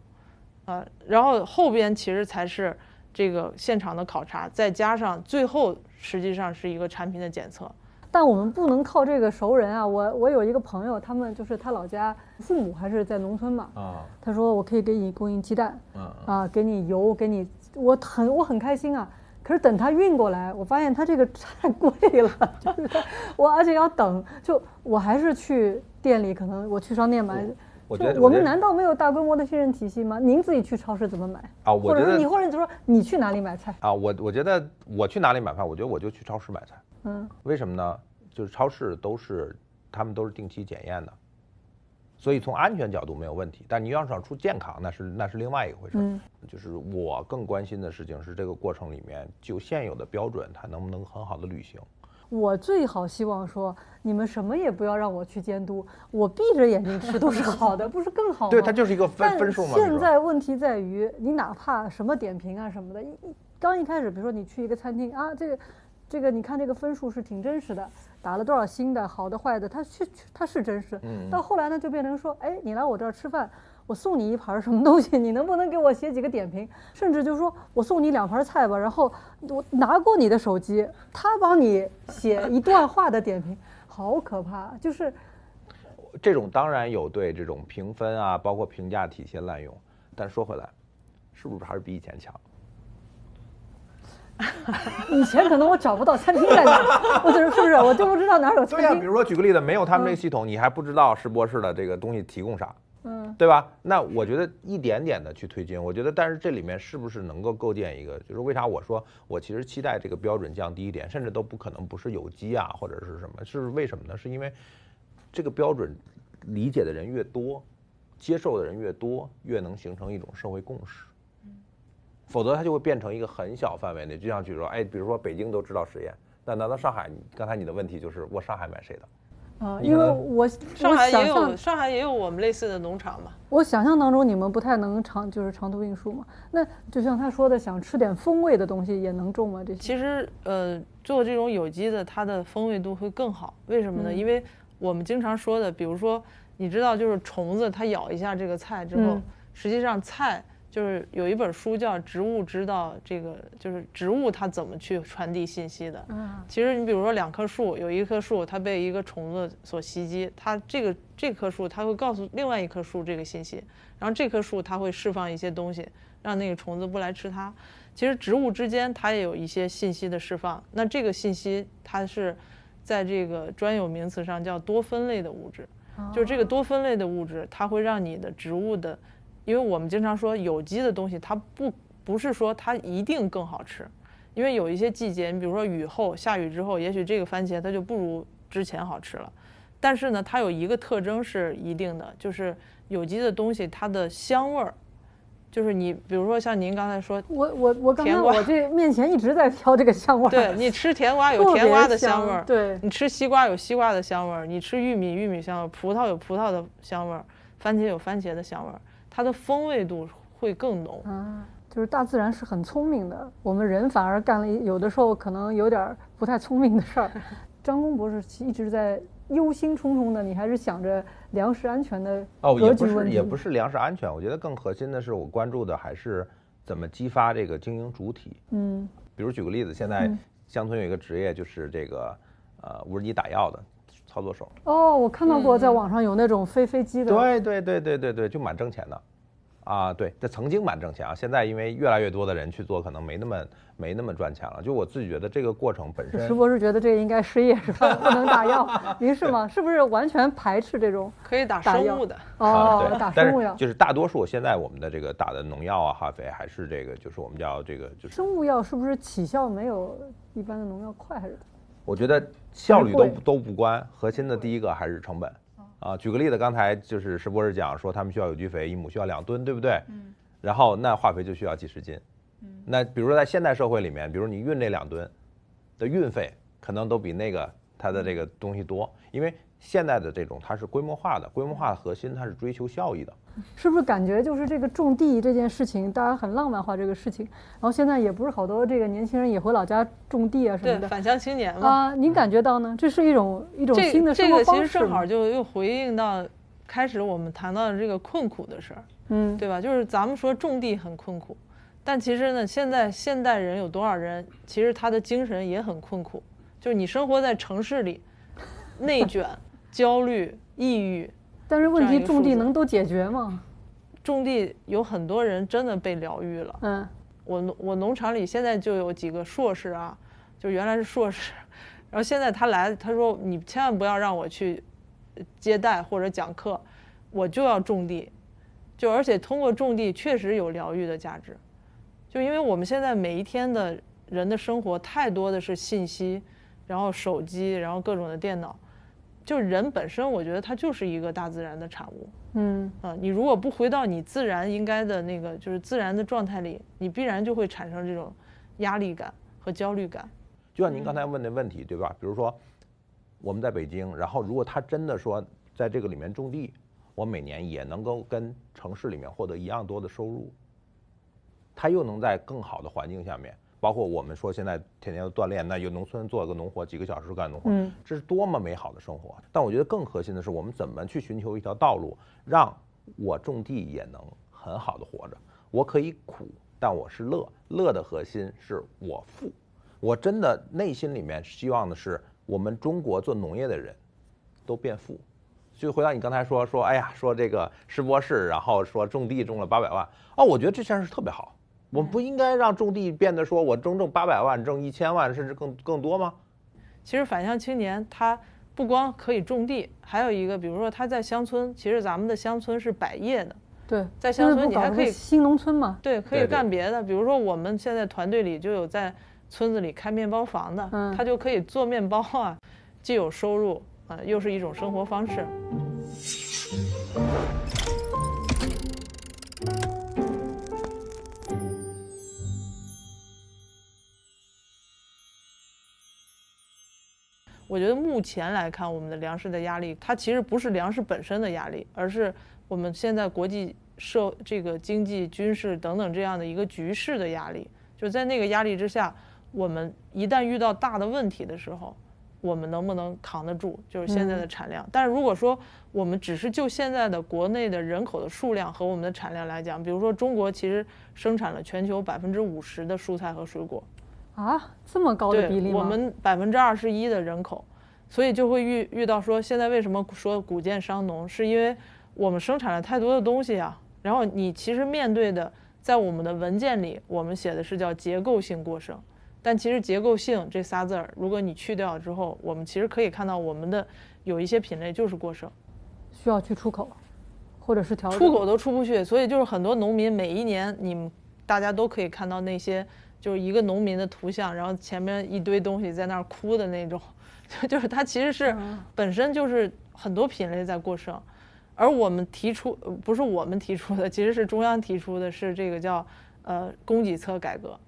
Speaker 2: 然后后边其实才是这个现场的考察，再加上最后实际上是一个产品的检测。
Speaker 1: 但我们不能靠这个熟人啊！我有一个朋友，他们就是他老家父母还是在农村嘛，他说我可以给你供应鸡蛋，给你油，给你，我很开心啊。可是等他运过来，我发现他这个太贵了，就是我而且要等，就我还是去店里，可能我去商店买。我们难道没有大规模的信任体系吗？您自己去超市怎么买啊？或者就说你去哪里买菜
Speaker 4: 啊？我觉得我去哪里买饭，我觉得我就去超市买菜。为什么呢？就是超市他们都是定期检验的，所以从安全角度没有问题。但你要想出健康，那是另外一回事。就是我更关心的事情是这个过程里面，就现有的标准，它能不能很好的履行。
Speaker 1: 我最好希望说，你们什么也不要让我去监督，我闭着眼睛吃都是好的，不是更好吗？
Speaker 4: 对，它就是一个分数嘛。
Speaker 1: 现在问题在于，你哪怕什么点评啊什么的，刚一开始，比如说你去一个餐厅啊，这个你看这个分数是挺真实的，打了多少星的，好的坏的，它是真实。到后来呢，就变成说，哎，你来我这儿吃饭，我送你一盘什么东西，你能不能给我写几个点评？甚至就是说我送你2盘菜吧，然后我拿过你的手机，他帮你写一段话的点评，好可怕！就是
Speaker 4: 这种当然有对这种评分啊，包括评价体系滥用，但说回来，是不是还是比以前强？
Speaker 1: 以前可能我找不到餐厅在哪，我是不是我就不知道哪有餐厅？
Speaker 4: 对呀，比如说举个例子，没有他们这个系统，你还不知道石博士的这个东西提供啥，对吧？那我觉得一点点的去推进，我觉得，但是这里面是不是能够构建一个，就是为啥我说我其实期待这个标准降低一点，甚至都不可能不是有机啊或者是什么，是为什么呢？是因为这个标准理解的人越多，接受的人越多，越能形成一种社会共识。否则它就会变成一个很小范围内，就像比如说，比如说北京都知道实验，那难道上海？刚才你的问题就是我上海买谁的？
Speaker 1: 因为我
Speaker 2: 上海也有我们类似的农场嘛。
Speaker 1: 我想象当中你们不太能长途运输嘛，那就像他说的，想吃点风味的东西也能种吗？这些
Speaker 2: 其实做这种有机的，它的风味度会更好。为什么呢？因为我们经常说的，比如说你知道，就是虫子它咬一下这个菜之后，实际上菜。就是有一本书叫《植物知道》，这个就是植物它怎么去传递信息的。其实你比如说2棵树，有一棵树它被一个虫子所袭击，它这棵树它会告诉另外一棵树这个信息，然后这棵树它会释放一些东西，让那个虫子不来吃它。其实植物之间它也有一些信息的释放，那这个信息它是在这个专有名词上叫多酚类的物质，就是这个多酚类的物质，它会让你的植物的。因为我们经常说有机的东西，它不是说它一定更好吃，因为有一些季节，你比如说雨后下雨之后，也许这个番茄它就不如之前好吃了。但是呢，它有一个特征是一定的，就是有机的东西它的香味儿，就是你比如说像您刚才说，
Speaker 1: 我刚才我这面前一直在飘这个香味儿。
Speaker 2: 对，你吃甜瓜有甜瓜的香味儿，
Speaker 1: 对，
Speaker 2: 你吃西瓜有西瓜的香味儿，你吃玉米香味儿，葡萄有葡萄的香味儿，番茄有番茄的香味儿。它的风味度会更浓
Speaker 1: 就是大自然是很聪明的，我们人反而干了有的时候可能有点不太聪明的事儿。张工博士一直在忧心忡忡的，你还是想着粮食安全的格局问题。
Speaker 4: 也不是粮食安全，我觉得更核心的是我关注的还是怎么激发这个经营主体。比如举个例子，现在乡村有一个职业就是这个无人机打药的操作手。
Speaker 1: 我看到过，在网上有那种飞机的。
Speaker 4: 对，就蛮挣钱的，对，这曾经蛮挣钱啊，现在因为越来越多的人去做，可能没那么赚钱了。就我自己觉得这个过程本身，
Speaker 1: 石博士觉得这个应该失业是吧？不能打药，您是吗？是不是完全排斥这种？
Speaker 2: 可以打生物的
Speaker 4: 对，
Speaker 1: 打生物药。
Speaker 4: 就是大多数现在我们的这个打的农药啊、化肥还是这个，就是我们叫这个就是
Speaker 1: 生物药，是不是起效没有一般的农药快还是？
Speaker 4: 我觉得效率都不关，核心的第一个还是成本。举个例子，刚才就是石博士讲说他们需要有机肥，1亩需要2吨，对不对？然后那化肥就需要几十斤。那比如说在现代社会里面，比如你运这2吨的运费，可能都比那个它的这个东西多，因为现在的这种它是规模化的，规模化的核心它是追求效益的。
Speaker 1: 是不是感觉就是这个种地这件事情，大家很浪漫化这个事情，然后现在也不是好多这个年轻人也回老家种地啊什么的，
Speaker 2: 对，返乡青年嘛。
Speaker 1: 您感觉到呢？这是一种新的生活方式。
Speaker 2: 这个其实正好就又回应到开始我们谈到的这个困苦的事儿，对吧？就是咱们说种地很困苦，但其实呢，现代人有多少人，其实他的精神也很困苦，就是你生活在城市里，内卷、焦虑、抑郁。
Speaker 1: 但是问题，种地能都解决吗？
Speaker 2: 种地有很多人真的被疗愈了。我农场里现在就有几个硕士啊，就原来是硕士，然后现在他来，他说你千万不要让我去接待或者讲课，我就要种地，就而且通过种地确实有疗愈的价值。就因为我们现在每一天的人的生活太多的是信息，然后手机，然后各种的电脑。就人本身，我觉得它就是一个大自然的产物。你如果不回到你自然应该的那个就是自然的状态里，你必然就会产生这种压力感和焦虑感。
Speaker 4: 就像您刚才问的问题，对吧？比如说我们在北京，然后如果他真的说在这个里面种地，我每年也能够跟城市里面获得一样多的收入，他又能在更好的环境下面。包括我们说现在天天都锻炼，那有农村做个农活，几个小时干农活，这是多么美好的生活。但我觉得更核心的是，我们怎么去寻求一条道路，让我种地也能很好的活着。我可以苦，但我是乐，乐的核心是我富。我真的内心里面希望的是，我们中国做农业的人都变富。就回到你刚才说，哎呀，说这个石博士，然后说种地种了800万，我觉得这件事特别好。我们不应该让种地变得说我挣800万，挣1000万，甚至更多吗？
Speaker 2: 其实返乡青年他不光可以种地，还有一个，比如说他在乡村，其实咱们的乡村是百业的。
Speaker 1: 对，
Speaker 2: 在乡村你还可以
Speaker 1: 新农村嘛。
Speaker 2: 对，可以干别的。比如说我们现在团队里就有在村子里开面包房的，他就可以做面包啊，既有收入又是一种生活方式。我觉得目前来看，我们的粮食的压力，它其实不是粮食本身的压力，而是我们现在国际这个经济、军事等等这样的一个局势的压力。就在那个压力之下，我们一旦遇到大的问题的时候，我们能不能扛得住？就是现在的产量。但是如果说我们只是就现在的国内的人口的数量和我们的产量来讲，比如说中国其实生产了全球50%的蔬菜和水果。
Speaker 1: 这么高的比例吗？
Speaker 2: 我们21%的人口，所以就会遇到说，现在为什么说谷贱伤农，是因为我们生产了太多的东西啊。然后你其实面对的，在我们的文件里，我们写的是叫结构性过剩，但其实结构性这仨字儿，如果你去掉之后，我们其实可以看到我们的有一些品类就是过剩，
Speaker 1: 需要去出口，或者是调整。
Speaker 2: 出口都出不去，所以就是很多农民每一年，你们大家都可以看到那些。就是一个农民的图像，然后前面一堆东西在那儿哭的那种，就是它其实是本身就是很多品类在过剩，而我们提出不是我们提出的，其实是中央提出的是这个叫供给侧改革，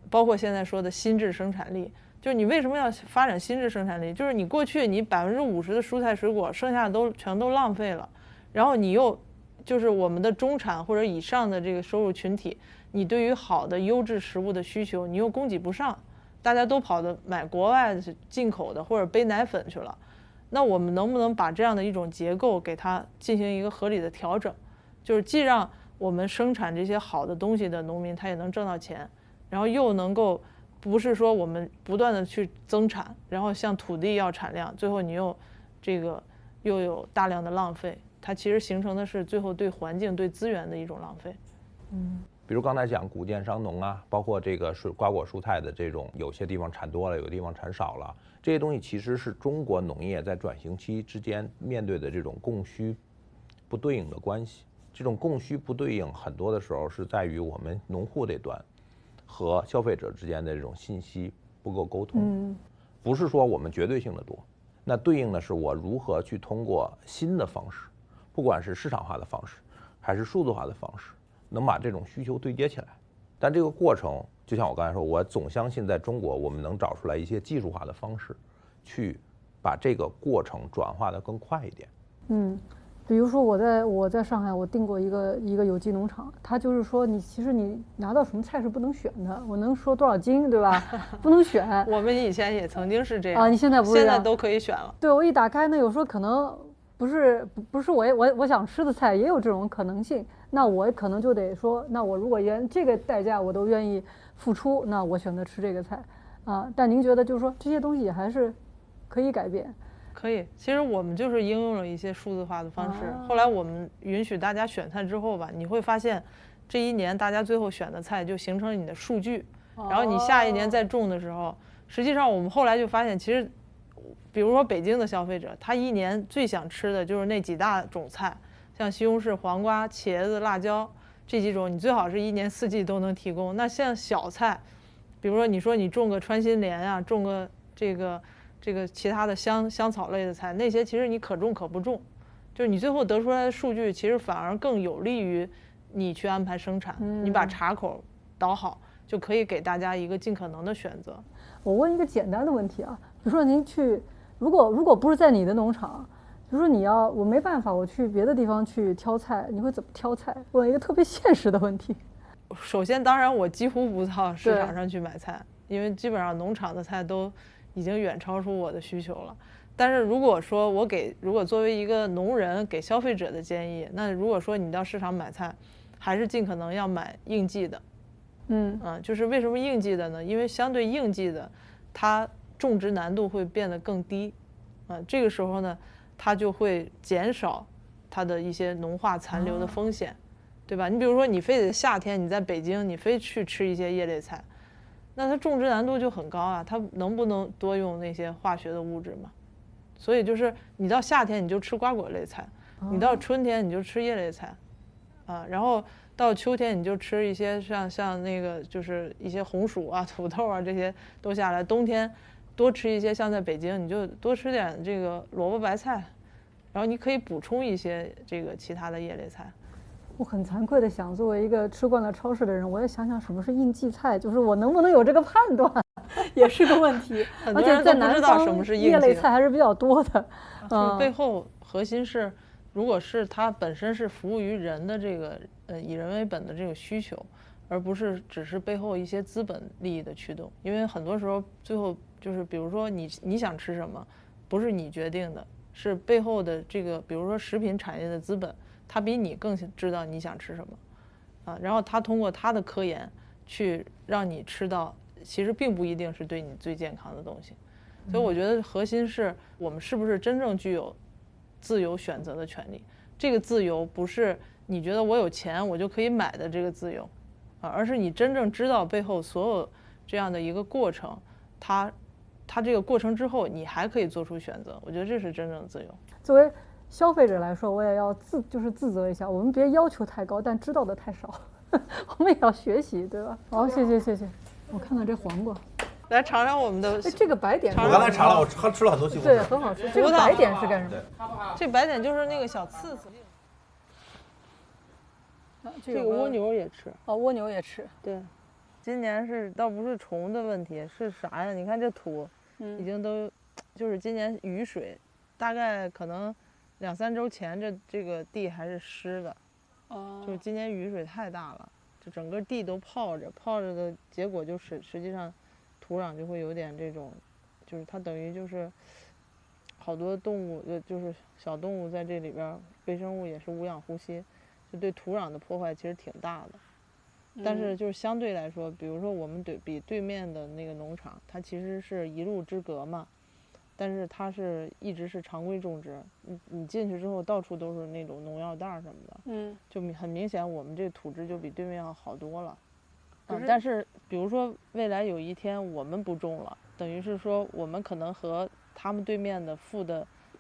Speaker 2: 包括现在说的新质生产力。就是你为什么要发展新质生产力？就是你过去你50%的蔬菜水果剩下的全都浪费了，然后你又就是我们的中产或者以上的这个收入群体。你对于好的优质食物的需求，你又供给不上，大家都跑的买国外进口的或者背奶粉去了，那我们能不能把这样的一种结构给它进行一个合理的调整？就是既让我们生产这些好的东西的农民他也能挣到钱，然后又能够不是说我们不断的去增产，然后向土地要产量，最后你又有大量的浪费，它其实形成的是最后对环境对资源的一种浪费。
Speaker 4: 比如刚才讲谷贱伤农啊，包括这个瓜果蔬菜的这种，有些地方产多了，有的地方产少了，这些东西其实是中国农业在转型期之间面对的这种供需不对应的关系。这种供需不对应，很多的时候是在于我们农户这端和消费者之间的这种信息不够沟通，不是说我们绝对性的多，那对应的是我如何去通过新的方式，不管是市场化的方式还是数字化的方式，能把这种需求对接起来。但这个过程，就像我刚才说，我总相信在中国我们能找出来一些技术化的方式，去把这个过程转化的更快一点。
Speaker 1: 比如说我在上海，我订过一个有机农场，他就是说其实你拿到什么菜是不能选的，我能说多少斤，对吧？不能选。
Speaker 2: 我们以前也曾经是这样
Speaker 1: 啊，你现在不是？
Speaker 2: 现在都可以选了。
Speaker 1: 对，我一打开呢，有时候可能不是我想吃的菜，也有这种可能性。那我可能就得说，那我如果连这个代价我都愿意付出，那我选择吃这个菜啊。但您觉得就是说这些东西也还是可以改变？
Speaker 2: 可以，其实我们就是应用了一些数字化的方式。后来我们允许大家选菜之后吧，你会发现，这一年大家最后选的菜就形成了你的数据，然后你下一年再种的时候，实际上我们后来就发现，其实，比如说北京的消费者，他一年最想吃的就是那几大种菜，像西红柿、黄瓜、茄子、辣椒这几种，你最好是一年四季都能提供。那像小菜，比如说你说你种个穿心莲啊，种个这个其他的香草类的菜，那些其实你可种可不种，就是你最后得出来的数据，其实反而更有利于你去安排生产。你把茶口导好，就可以给大家一个尽可能的选择。
Speaker 1: 我问一个简单的问题啊，比如说您去，如果不是在你的农场，比如说我没办法，我去别的地方去挑菜，你会怎么挑菜？问一个特别现实的问题。
Speaker 2: 首先，当然我几乎不到市场上去买菜，因为基本上农场的菜都已经远超出我的需求了。但是如果说如果作为一个农人给消费者的建议，那如果说你到市场买菜，还是尽可能要买应季的。就是为什么应季的呢？因为相对应季的，它种植难度会变得更低，这个时候呢，它就会减少它的一些农化残留的风险，对吧？你比如说你非得夏天你在北京，你非去吃一些叶类菜，那它种植难度就很高啊，它能不能多用那些化学的物质嘛？所以就是你到夏天你就吃瓜果类菜，你到春天你就吃叶类菜，然后到秋天你就吃一些像那个就是一些红薯啊、土豆啊这些都下来，冬天多吃一些，像在北京你就多吃点这个萝卜白菜，然后你可以补充一些这个其他的叶类菜。
Speaker 1: 我很惭愧的想，作为一个吃惯了超市的人，我也想想什么是应季菜，就是我能不能有这个判断，也是个问题。
Speaker 2: 很多人都不知道什么是应季，
Speaker 1: 叶类菜还是比较多的。
Speaker 2: 背后核心是，如果是它本身是服务于人的这个以人为本的这个需求，而不是只是背后一些资本利益的驱动。因为很多时候最后就是比如说你想吃什么，不是你决定的，是背后的这个比如说食品产业的资本，他比你更知道你想吃什么，然后他通过他的科研去让你吃到其实并不一定是对你最健康的东西。所以我觉得核心是我们是不是真正具有自由选择的权利。这个自由不是你觉得我有钱我就可以买的这个自由，而是你真正知道背后所有这样的一个过程，它这个过程之后你还可以做出选择。我觉得这是真正的自由。
Speaker 1: 作为消费者来说，我也要自责一下，我们别要求太高，但知道的太少，我们也要学习，对吧？好，谢谢。我看到这黄瓜，
Speaker 2: 来尝尝我们的。
Speaker 1: 这个白点，
Speaker 4: 我刚才尝了，我吃了很多西红柿，
Speaker 1: 对，很好吃。这个白点是干什么？
Speaker 2: 这白点就是那个小刺刺。这个蜗牛也吃。
Speaker 1: 蜗牛也吃。
Speaker 2: 对，今年倒不是虫的问题，是啥呀？你看这土，已经都，就是今年雨水，大概可能2-3周前这个地还是湿的，就是今年雨水太大了，就整个地都泡着的结果就是实际上土壤就会有点这种，就是它等于就是好多动物就是小动物在这里边，微生物也是无氧呼吸，就对土壤的破坏其实挺大的。但是就是相对来说，比如说我们比对面的那个农场，它其实是一路之隔嘛，但是它是一直是常规种植，你进去之后到处都是那种农药袋什么的，就很明显我们这土质就比对面要好多了。但是比如说未来有一天我们不种了，等于是说我们可能和他们对面的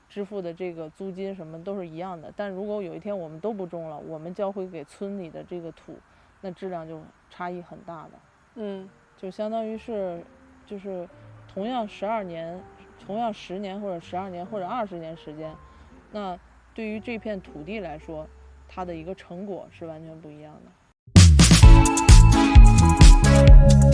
Speaker 2: 支付的这个租金什么都是一样的，但如果有一天我们都不种了，我们交回给村里的这个土，那质量就差异很大的。就相当于是就是同样10年或者12年或者20年时间，那对于这片土地来说，它的一个成果是完全不一样的。
Speaker 3: 拜。